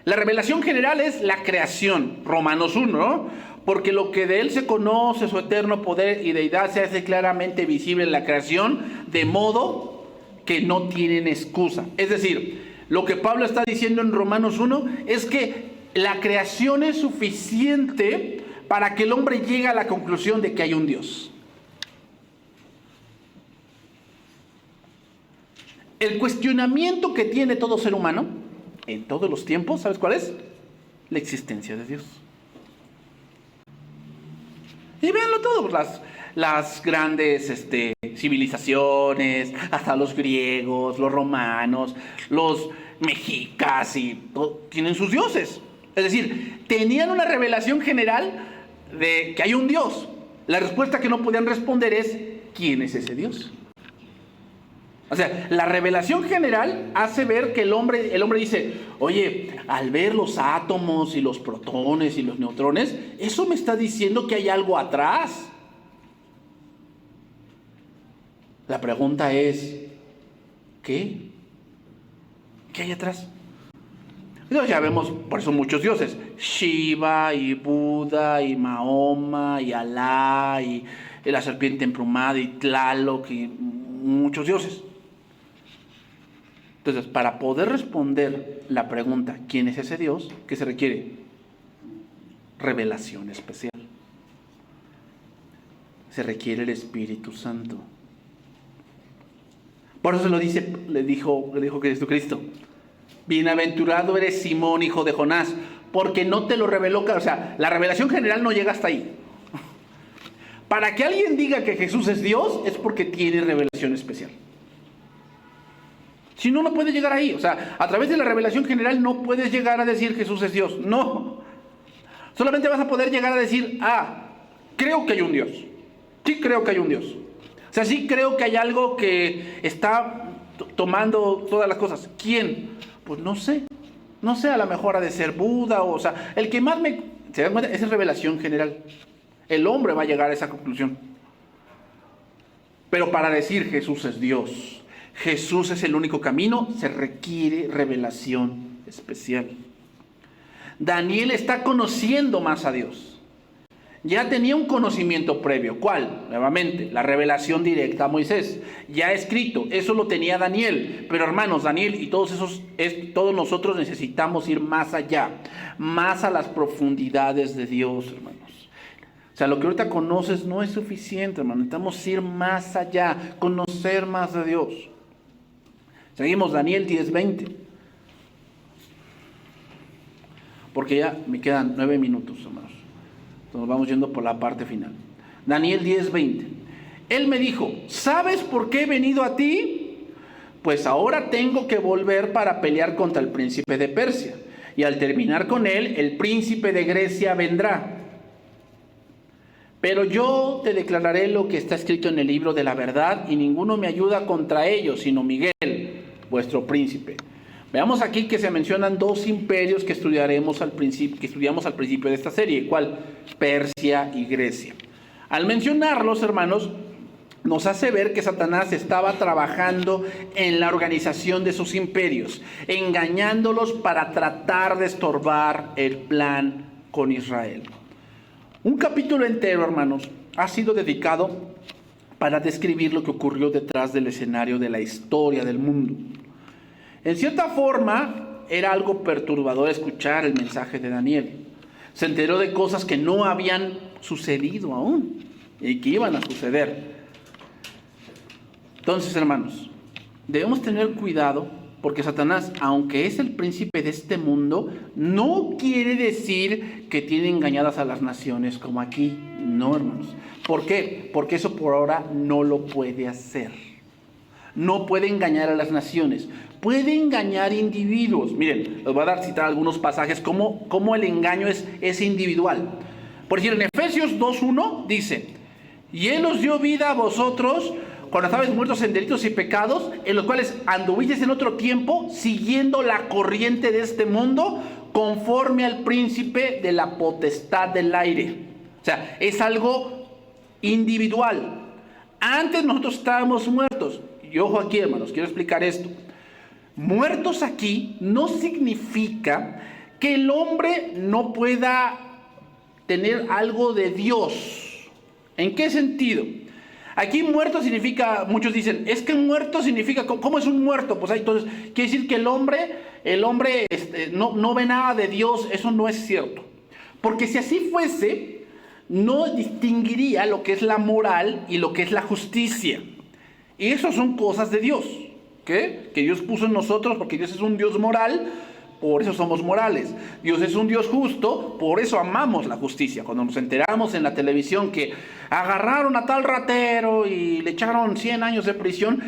La revelación general es la creación, Romanos 1, ¿no? Porque lo que de Él se conoce, su eterno poder y deidad, se hace claramente visible en la creación, de modo que no tienen excusa. Es decir, lo que Pablo está diciendo en Romanos 1 es que la creación es suficiente para que el hombre llegue a la conclusión de que hay un Dios. El cuestionamiento que tiene todo ser humano, en todos los tiempos, ¿sabes cuál es? La existencia de Dios. Y véanlo todo, las grandes civilizaciones, hasta los griegos, los romanos, los mexicas, tienen sus dioses. Es decir, tenían una revelación general de que hay un Dios. La respuesta que no podían responder es, ¿quién es ese Dios? O sea, la revelación general hace ver que el hombre dice, oye, al ver los átomos y los protones y los neutrones, eso me está diciendo que hay algo atrás. La pregunta es, ¿qué? ¿Qué hay atrás? Entonces ya vemos, por eso muchos dioses, Shiva y Buda y Mahoma y Alá y la serpiente emplumada y Tlaloc y muchos dioses. Entonces, para poder responder la pregunta, ¿quién es ese Dios?, ¿qué se requiere? Revelación especial. Se requiere el Espíritu Santo. Por eso le dijo Jesucristo, Bienaventurado eres Simón, hijo de Jonás, porque no te lo reveló, o sea, la revelación general no llega hasta ahí. Para que alguien diga que Jesús es Dios, es porque tiene revelación especial. Si no, no puede llegar ahí. O sea, a través de la revelación general no puedes llegar a decir Jesús es Dios. No. Solamente vas a poder llegar a decir, creo que hay un Dios. Sí creo que hay un Dios. O sea, sí creo que hay algo que está tomando todas las cosas. ¿Quién? Pues no sé. No sé, a lo mejor ha de ser Buda, o sea, el que más ¿se dan cuenta? Esa es revelación general. El hombre va a llegar a esa conclusión. Pero para decir Jesús es Dios, Jesús es el único camino, se requiere revelación especial. Daniel está conociendo más a Dios. Ya tenía un conocimiento previo. ¿Cuál? Nuevamente, la revelación directa a Moisés. Ya escrito, eso lo tenía Daniel. Pero hermanos, Daniel y todos nosotros necesitamos ir más allá, más a las profundidades de Dios, hermanos. O sea, lo que ahorita conoces no es suficiente, hermano. Necesitamos ir más allá, conocer más de Dios. Seguimos, Daniel 10:20. Porque ya me quedan 9 minutos, hermanos. Entonces vamos yendo por la parte final. Daniel 10:20. Él me dijo, ¿sabes por qué he venido a ti? Pues ahora tengo que volver para pelear contra el príncipe de Persia. Y al terminar con él, el príncipe de Grecia vendrá. Pero yo te declararé lo que está escrito en el libro de la verdad, y ninguno me ayuda contra ellos, sino Miguel, vuestro príncipe. Veamos aquí que se mencionan 2 imperios que estudiamos al principio de esta serie. ¿Cuál? Persia y Grecia. Al mencionarlos, hermanos, nos hace ver que Satanás estaba trabajando en la organización de sus imperios, engañándolos para tratar de estorbar el plan con Israel. Un capítulo entero, hermanos, ha sido dedicado para describir lo que ocurrió detrás del escenario de la historia del mundo. En cierta forma, era algo perturbador escuchar el mensaje de Daniel. Se enteró de cosas que no habían sucedido aún y que iban a suceder. Entonces, hermanos, debemos tener cuidado porque Satanás, aunque es el príncipe de este mundo, no quiere decir que tiene engañadas a las naciones como aquí. No, hermanos. ¿Por qué? Porque eso por ahora no lo puede hacer. No puede engañar a las naciones. Puede engañar individuos. Miren, les voy a citar algunos pasajes cómo el engaño es individual. Por decir, en Efesios 2:1 dice, y Él os dio vida a vosotros cuando estabais muertos en delitos y pecados, en los cuales anduvisteis en otro tiempo, siguiendo la corriente de este mundo, conforme al príncipe de la potestad del aire. O sea, es algo individual. Antes nosotros estábamos muertos. Y ojo aquí, hermanos, quiero explicar esto. Muertos aquí no significa que el hombre no pueda tener algo de Dios. ¿En qué sentido? Aquí muerto significa, muchos dicen, es que muerto significa, ¿cómo es un muerto? Pues entonces, quiere decir que el hombre no ve nada de Dios. Eso no es cierto. Porque si así fuese, no distinguiría lo que es la moral y lo que es la justicia. Y eso son cosas de Dios, ¿qué? Que Dios puso en nosotros, porque Dios es un Dios moral, por eso somos morales. Dios es un Dios justo, por eso amamos la justicia. Cuando nos enteramos en la televisión que agarraron a tal ratero y le echaron 100 años de prisión,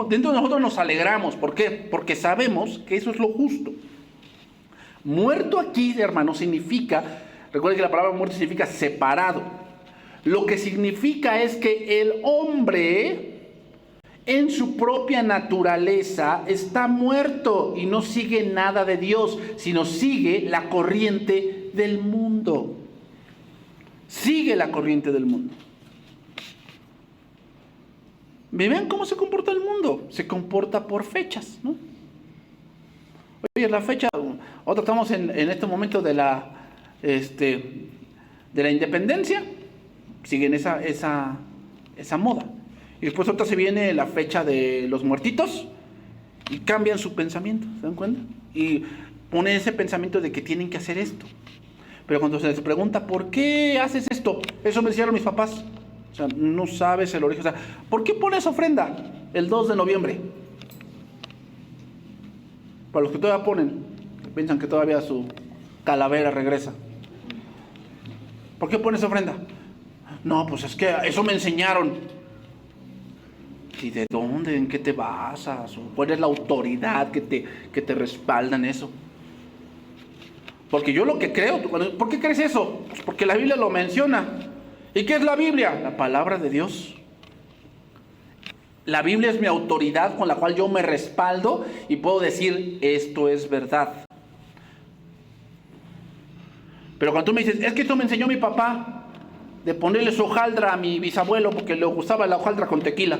dentro de nosotros nos alegramos. ¿Por qué? Porque sabemos que eso es lo justo. Muerto aquí, hermano, significa, recuerden que la palabra muerto significa separado. Lo que significa es que el hombre, en su propia naturaleza, está muerto y no sigue nada de Dios, sino sigue la corriente del mundo. Sigue la corriente del mundo. ¿Ven cómo se comporta el mundo? Se comporta por fechas, ¿no? Oye, la fecha, ahora estamos en este momento de la independencia, siguen esa moda. Y después otra se viene la fecha de los muertitos y cambian su pensamiento, ¿se dan cuenta? Y ponen ese pensamiento de que tienen que hacer esto. Pero cuando se les pregunta, ¿por qué haces esto? Eso me decían mis papás. O sea, no sabes el origen. O sea, ¿por qué pones ofrenda el 2 de noviembre? Para los que todavía ponen, piensan que todavía su calavera regresa. ¿Por qué pones ofrenda? No, pues es que eso me enseñaron. ¿Y de dónde? ¿En qué te basas? ¿Cuál es la autoridad que te respalda en eso? Porque yo lo que creo, ¿por qué crees eso? Pues porque la Biblia lo menciona. ¿Y qué es la Biblia? La palabra de Dios. La Biblia es mi autoridad con la cual yo me respaldo y puedo decir, esto es verdad. Pero cuando tú me dices, es que esto me enseñó mi papá, de ponerle su hojaldra a mi bisabuelo porque le gustaba la hojaldra con tequila.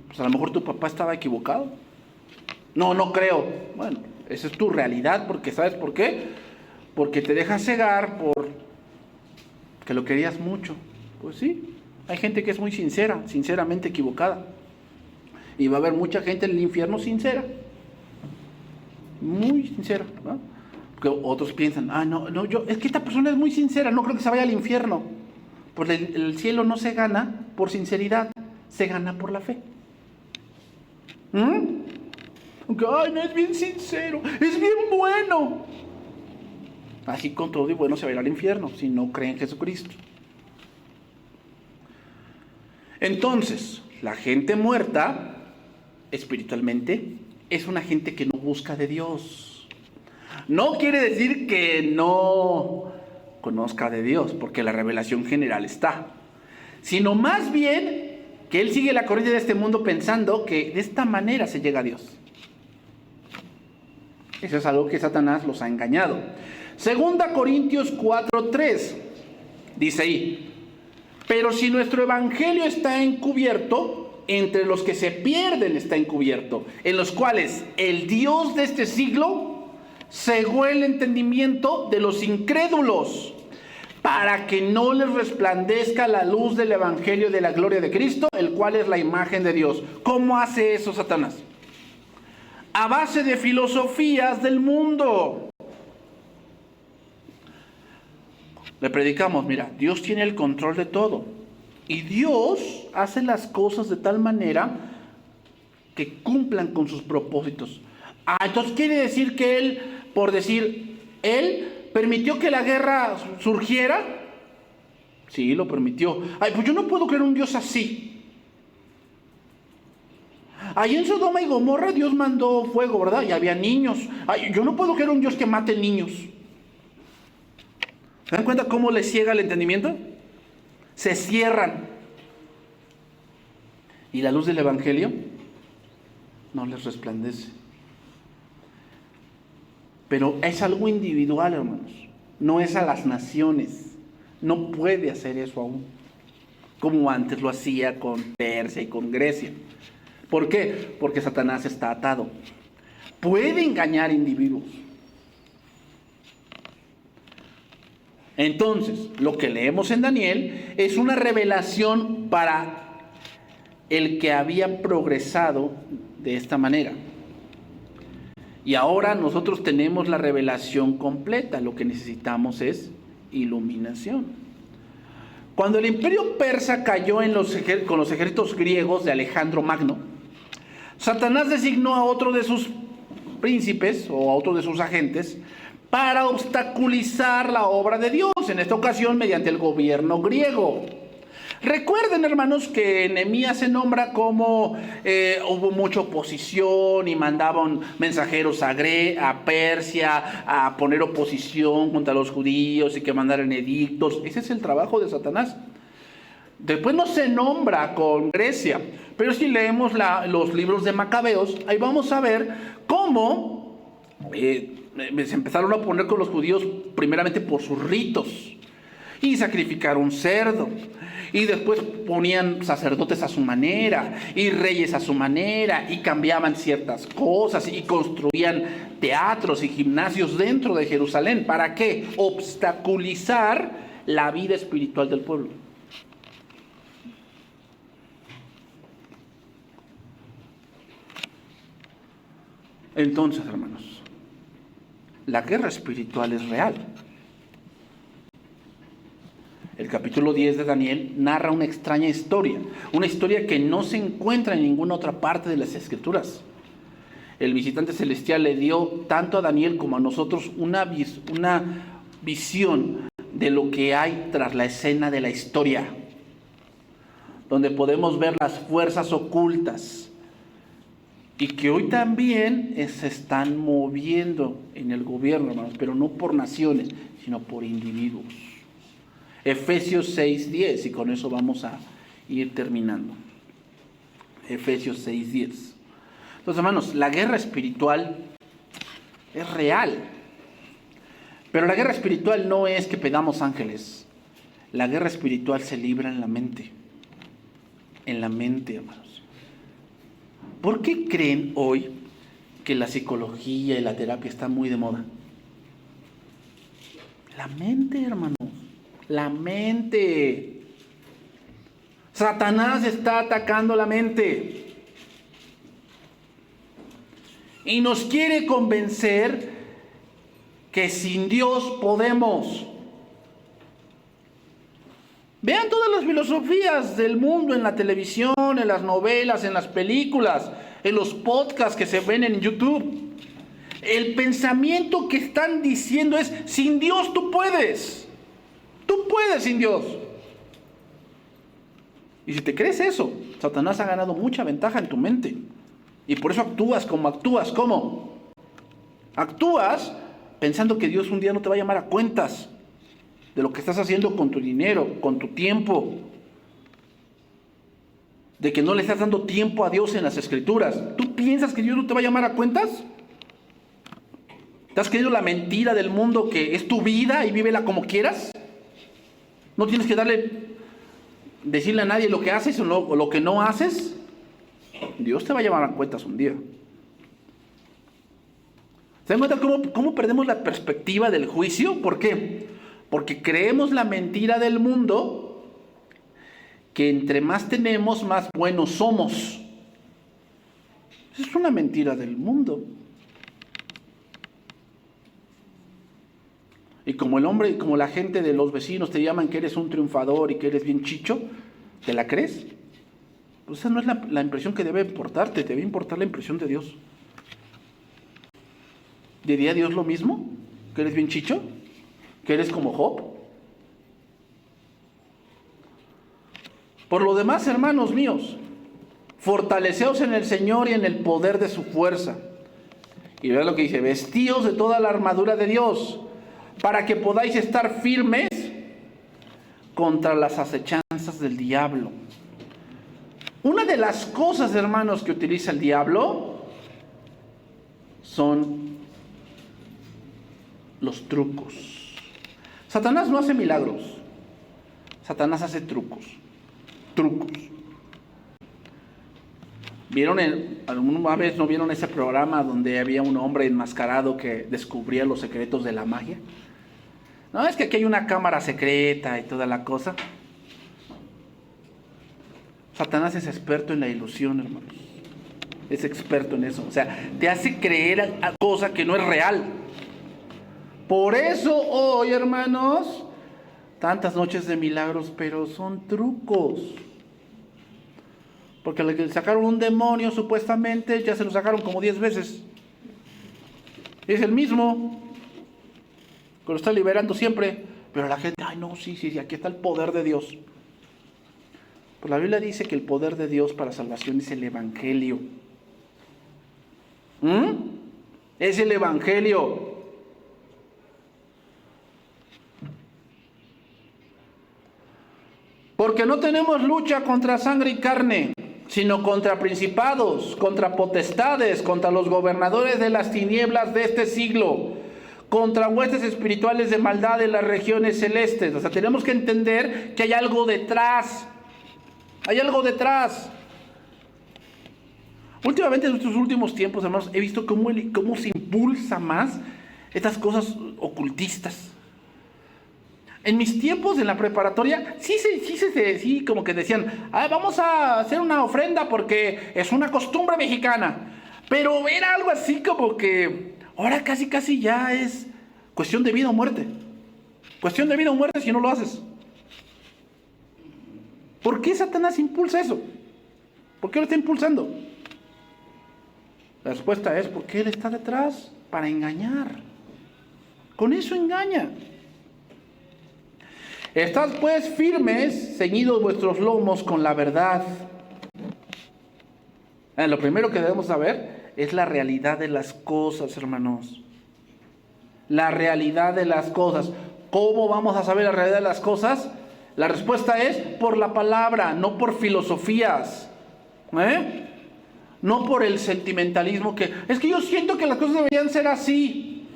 Pues a lo mejor tu papá estaba equivocado. No creo. Bueno, esa es tu realidad, porque ¿sabes por qué? Porque te dejas cegar por que lo querías mucho. Pues sí, hay gente que es muy sincera, sinceramente equivocada. Y va a haber mucha gente en el infierno sincera. Muy sincera, ¿no? Porque otros piensan, es que esta persona es muy sincera, no creo que se vaya al infierno. Porque el cielo no se gana por sinceridad, se gana por la fe. Aunque, no es bien sincero, es bien bueno. Así con todo y bueno se va a ir al infierno si no cree en Jesucristo. Entonces, la gente muerta, espiritualmente, es una gente que no busca de Dios. No quiere decir que no conozca de Dios, porque la revelación general está. Sino más bien que él sigue la corriente de este mundo pensando que de esta manera se llega a Dios. Eso es algo que Satanás los ha engañado. 2 Corintios 4:3 dice ahí: pero si nuestro evangelio está encubierto, entre los que se pierden está encubierto, en los cuales el Dios de este siglo cegó el entendimiento de los incrédulos, para que no les resplandezca la luz del evangelio de la gloria de Cristo, el cual es la imagen de Dios. ¿Cómo hace eso Satanás? A base de filosofías del mundo. Le predicamos, mira, Dios tiene el control de todo. Y Dios hace las cosas de tal manera que cumplan con sus propósitos. Entonces quiere decir que Él, por decir, Él permitió que la guerra surgiera. Sí, lo permitió. Pues yo no puedo creer un Dios así. Ahí en Sodoma y Gomorra Dios mandó fuego, ¿verdad? Y había niños. Yo no puedo creer un Dios que mate niños. ¿Se dan cuenta cómo les ciega el entendimiento? Se cierran. Y la luz del evangelio no les resplandece. Pero es algo individual, hermanos. No es a las naciones. No puede hacer eso aún, como antes lo hacía con Persia y con Grecia. ¿Por qué? Porque Satanás está atado. Puede engañar individuos. Entonces, lo que leemos en Daniel es una revelación para el que había progresado de esta manera. Y ahora nosotros tenemos la revelación completa. Lo que necesitamos es iluminación. Cuando el imperio persa cayó con los ejércitos griegos de Alejandro Magno, Satanás designó a otro de sus príncipes o a otro de sus agentes para obstaculizar la obra de Dios, en esta ocasión mediante el gobierno griego. Recuerden, hermanos, que Nehemías se nombra como hubo mucha oposición y mandaban mensajeros a Persia a poner oposición contra los judíos y que mandaran edictos. Ese es el trabajo de Satanás. Después no se nombra con Grecia, pero si leemos los libros de Macabeos, ahí vamos a ver cómo se empezaron a poner con los judíos primeramente por sus ritos y sacrificar un cerdo. Y después ponían sacerdotes a su manera y reyes a su manera y cambiaban ciertas cosas y construían teatros y gimnasios dentro de Jerusalén. ¿Para qué? Obstaculizar la vida espiritual del pueblo. Entonces, hermanos, la guerra espiritual es real. El capítulo 10 de Daniel narra una extraña historia, una historia que no se encuentra en ninguna otra parte de las Escrituras. el visitante celestial le dio tanto a Daniel como a nosotros una visión de lo que hay tras la escena de la historia, donde podemos ver las fuerzas ocultas y que hoy también se están moviendo en el gobierno, hermanos, pero no por naciones, sino por individuos. Efesios 6:10, y con eso vamos a ir terminando. Efesios 6:10. Entonces, hermanos, la guerra espiritual es real. Pero la guerra espiritual no es que pedamos ángeles. La guerra espiritual se libra en la mente. En la mente, hermanos. ¿Por qué creen hoy que la psicología y la terapia están muy de moda? La mente, hermanos. La mente. Satanás está atacando la mente. Y nos quiere convencer que sin Dios podemos. Vean todas las filosofías del mundo en la televisión, en las novelas, en las películas, en los podcasts que se ven en YouTube. El pensamiento que están diciendo es: sin Dios tú puedes. Tú puedes sin Dios. Y si te crees eso, Satanás ha ganado mucha ventaja en tu mente. Y por eso actúas como actúas. ¿Cómo? Actúas pensando que Dios un día no te va a llamar a cuentas de lo que estás haciendo con tu dinero, con tu tiempo. De que no le estás dando tiempo a Dios en las Escrituras. ¿Tú piensas que Dios no te va a llamar a cuentas? ¿Te has creído la mentira del mundo que es tu vida y vívela como quieras? ¿No tienes que decirle a nadie lo que haces o lo que no haces? Dios te va a llamar a cuentas un día. ¿Se dan cuenta cómo perdemos la perspectiva del juicio? ¿Por qué? Porque creemos la mentira del mundo, que entre más tenemos, más buenos somos. Esa es una mentira del mundo. Y como como la gente de los vecinos te llaman que eres un triunfador y que eres bien chicho, ¿te la crees? Pues esa no es la impresión que debe importarte, te debe importar la impresión de Dios. ¿Diría Dios lo mismo? ¿Que eres bien chicho? ¿Que eres como Job? Por lo demás, hermanos míos, fortaleceos en el Señor y en el poder de su fuerza. Y vean lo que dice: vestíos de toda la armadura de Dios, para que podáis estar firmes contra las acechanzas del diablo. Una de las cosas, hermanos, que utiliza el diablo son los trucos. Satanás no hace milagros. Satanás hace trucos. ¿Alguna vez no vieron ese programa donde había un hombre enmascarado que descubría los secretos de la magia? No, es que aquí hay una cámara secreta y toda la cosa. Satanás es experto en la ilusión, hermanos. Es experto en eso. O sea, te hace creer a cosa que no es real. Por eso hoy, hermanos, tantas noches de milagros, pero son trucos. Porque le sacaron un demonio, supuestamente, ya se lo sacaron como 10 veces. Es el mismo, que lo está liberando siempre. Pero la gente, ay no, sí, aquí está el poder de Dios. Pues la Biblia dice que el poder de Dios para salvación es el Evangelio. Es el Evangelio. Porque no tenemos lucha contra sangre y carne, sino contra principados, contra potestades, contra los gobernadores de las tinieblas de este siglo, contra huestes espirituales de maldad en las regiones celestes. O sea, tenemos que entender que hay algo detrás. Hay algo detrás. Últimamente, en estos últimos tiempos, hermanos, he visto cómo se impulsa más estas cosas ocultistas. En mis tiempos en la preparatoria, sí, como que decían, vamos a hacer una ofrenda porque es una costumbre mexicana. Pero era algo así como que ahora casi ya es cuestión de vida o muerte. Cuestión de vida o muerte si no lo haces. ¿Por qué Satanás impulsa eso? ¿Por qué lo está impulsando? La respuesta es porque Él está detrás para engañar. Con eso engaña. Estad pues firmes, ceñidos vuestros lomos con la verdad. Lo primero que debemos saber es la realidad de las cosas, hermanos. La realidad de las cosas. ¿Cómo vamos a saber la realidad de las cosas? La respuesta es por la palabra, no por filosofías. No por el sentimentalismo es que yo siento que las cosas deberían ser así.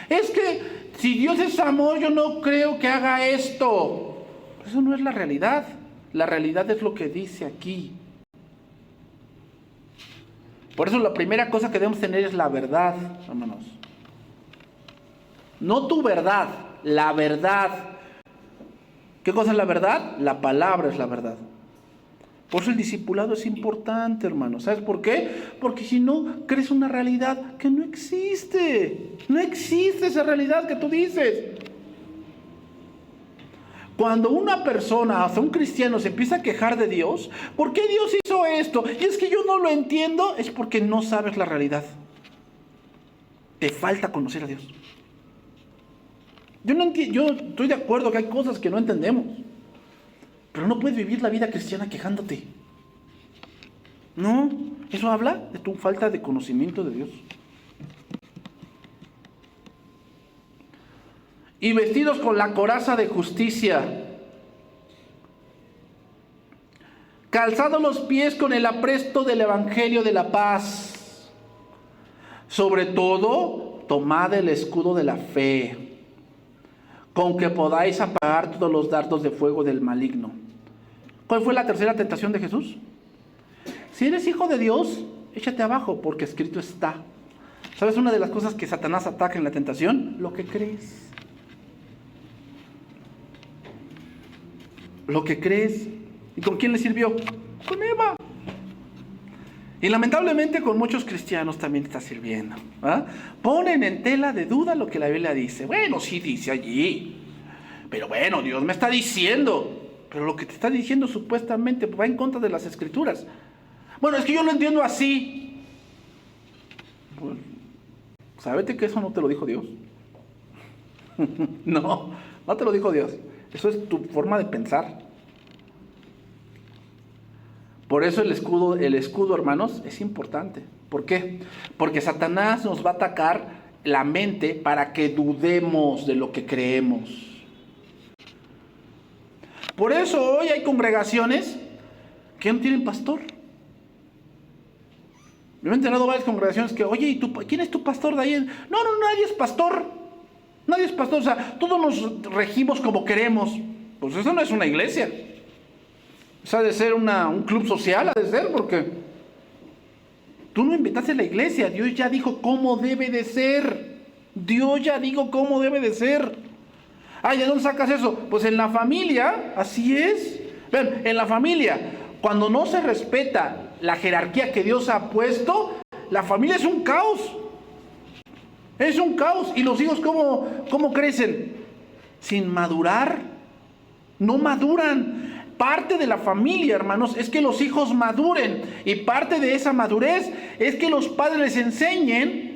Es que si Dios es amor, yo no creo que haga esto. Eso no es la realidad. La realidad es lo que dice aquí. Por eso la primera cosa que debemos tener es la verdad, hermanos. No tu verdad, la verdad. ¿Qué cosa es la verdad? La palabra es la verdad. Por eso el discipulado es importante, hermanos. ¿Sabes por qué? Porque si no, crees una realidad que no existe. No existe esa realidad que tú dices. Cuando una persona, hasta un cristiano, se empieza a quejar de Dios, ¿por qué Dios hizo esto? Y es que yo no lo entiendo, es porque no sabes la realidad. Te falta conocer a Dios. Yo estoy de acuerdo que hay cosas que no entendemos, pero no puedes vivir la vida cristiana quejándote. No, eso habla de tu falta de conocimiento de Dios. Y vestidos con la coraza de justicia, calzados los pies con el apresto del evangelio de la paz. Sobre todo, tomad el escudo de la fe, con que podáis apagar todos los dardos de fuego del maligno. ¿Cuál fue la tercera tentación de Jesús? Si eres hijo de Dios, échate abajo, porque escrito está. ¿Sabes una de las cosas que Satanás ataca en la tentación? Lo que crees. Lo que crees. ¿Y con quién le sirvió? Con Eva. Y lamentablemente con muchos cristianos también está sirviendo. Ponen en tela de duda lo que la Biblia dice. Bueno, sí dice allí, pero bueno, Dios me está diciendo. Pero lo que te está diciendo supuestamente va en contra de las Escrituras. Bueno, es que yo lo entiendo así. Pues, sábete que eso no te lo dijo Dios. No te lo dijo Dios. Eso es tu forma de pensar. Por eso el escudo, hermanos, es importante. ¿Por qué? Porque Satanás nos va a atacar la mente para que dudemos de lo que creemos. Por eso hoy hay congregaciones que no tienen pastor. Me he enterado varias congregaciones que, oye, ¿y quién es tu pastor de ahí? No, nadie es pastor. Nadie es pastor. O sea, todos nos regimos como queremos. Pues eso no es una iglesia. Eso ha de ser un club social, ha de ser, porque tú no inventaste la iglesia. Dios ya dijo cómo debe de ser. Dios ya dijo cómo debe de ser. ¿De dónde sacas eso? Pues en la familia, así es. Vean, en la familia, cuando no se respeta la jerarquía que Dios ha puesto, la familia es un caos. Es un caos. ¿Y los hijos cómo crecen? Sin madurar. No maduran. Parte de la familia, hermanos, es que los hijos maduren. Y parte de esa madurez es que los padres les enseñen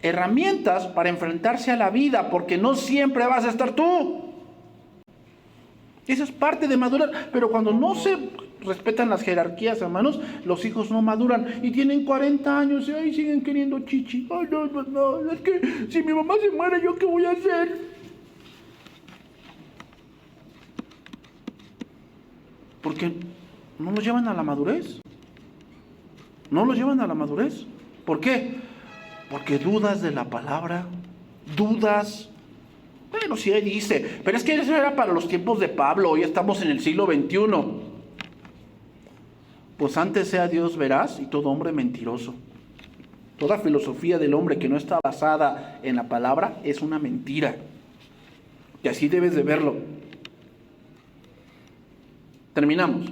herramientas para enfrentarse a la vida, porque no siempre vas a estar tú. Eso es parte de madurar. Pero cuando no se respetan las jerarquías, hermanos, los hijos no maduran y tienen 40 años y ahí siguen queriendo chichi. Ay, no, es que si mi mamá se muere, ¿yo qué voy a hacer? Porque no los llevan a la madurez. No los llevan a la madurez. ¿Por qué? Porque dudas de la palabra. Dudas. Bueno, sí, ahí dice. Pero es que eso era para los tiempos de Pablo. Hoy estamos en el siglo XXI. Pues antes sea Dios veraz y todo hombre mentiroso. Toda filosofía del hombre que no está basada en la palabra es una mentira. Y así debes de verlo. Terminamos.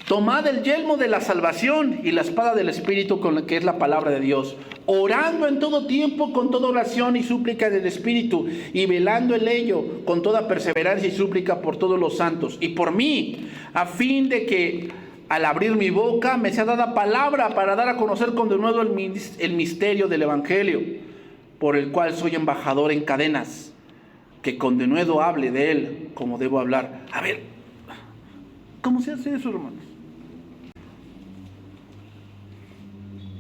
Tomad el yelmo de la salvación y la espada del Espíritu, con la que es la palabra de Dios, orando en todo tiempo con toda oración y súplica del Espíritu, y velando en ello con toda perseverancia y súplica por todos los santos y por mí, a fin de que al abrir mi boca me sea dada palabra para dar a conocer con denuedo el misterio del Evangelio, por el cual soy embajador en cadenas, que con denuedo hable de él como debo hablar. A ver, ¿cómo se hace eso, hermanos?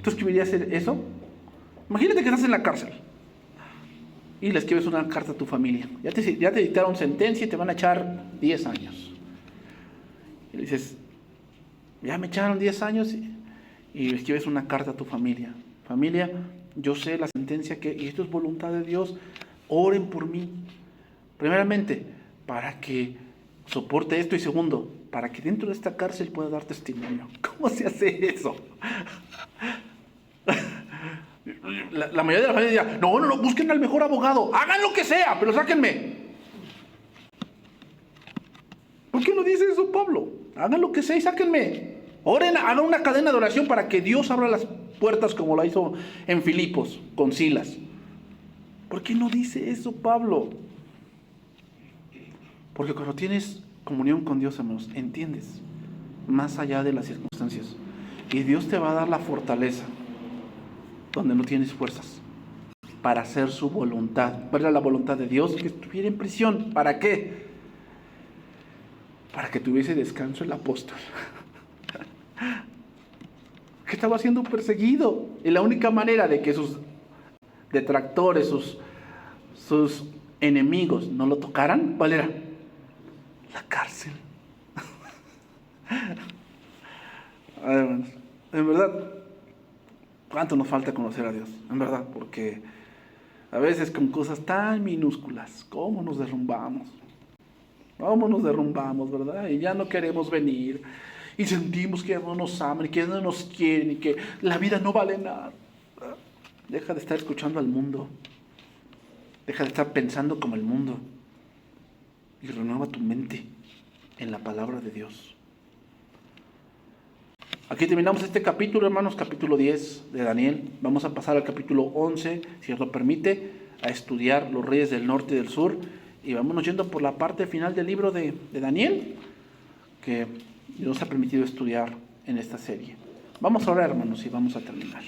¿Tú escribirías eso? Imagínate que estás en la cárcel y le escribes una carta a tu familia. Ya te dictaron sentencia y te van a echar 10 años. Y le dices, ya me echaron 10 años y le escribes una carta a tu familia. Familia, yo sé la sentencia y esto es voluntad de Dios. Oren por mí. Primeramente, para que soporte esto, y segundo, para que dentro de esta cárcel pueda dar testimonio. ¿Cómo se hace eso? La mayoría de la familia diría, no, busquen al mejor abogado, hagan lo que sea, pero sáquenme. ¿Por qué no dice eso Pablo? Hagan lo que sea y sáquenme. Oren, hagan una cadena de oración para que Dios abra las puertas como la hizo en Filipos con Silas. ¿Por qué no dice eso Pablo? Porque cuando tienes comunión con Dios, hermanos, entiendes más allá de las circunstancias. Y Dios te va a dar la fortaleza donde no tienes fuerzas para hacer su voluntad. ¿Cuál era la voluntad de Dios? Que estuviera en prisión. ¿Para qué? Para que tuviese descanso el apóstol. Que estaba siendo perseguido. Y la única manera de que sus detractores, sus enemigos no lo tocaran, ¿cuál era? La cárcel. Hermanos, en verdad, ¿cuánto nos falta conocer a Dios? En verdad, porque a veces con cosas tan minúsculas, ¿cómo nos derrumbamos? ¿Cómo nos derrumbamos, verdad? Y ya no queremos venir. Y sentimos que no nos aman, y que no nos quieren, y que la vida no vale nada. Deja de estar escuchando al mundo. Deja de estar pensando como el mundo. Y renueva tu mente en la palabra de Dios. Aquí terminamos este capítulo, hermanos, capítulo 10 de Daniel. Vamos a pasar al capítulo 11, si Dios lo permite, a estudiar los reyes del norte y del sur. Y vámonos yendo por la parte final del libro de Daniel, que Dios nos ha permitido estudiar en esta serie. Vamos a orar, hermanos, y vamos a terminar.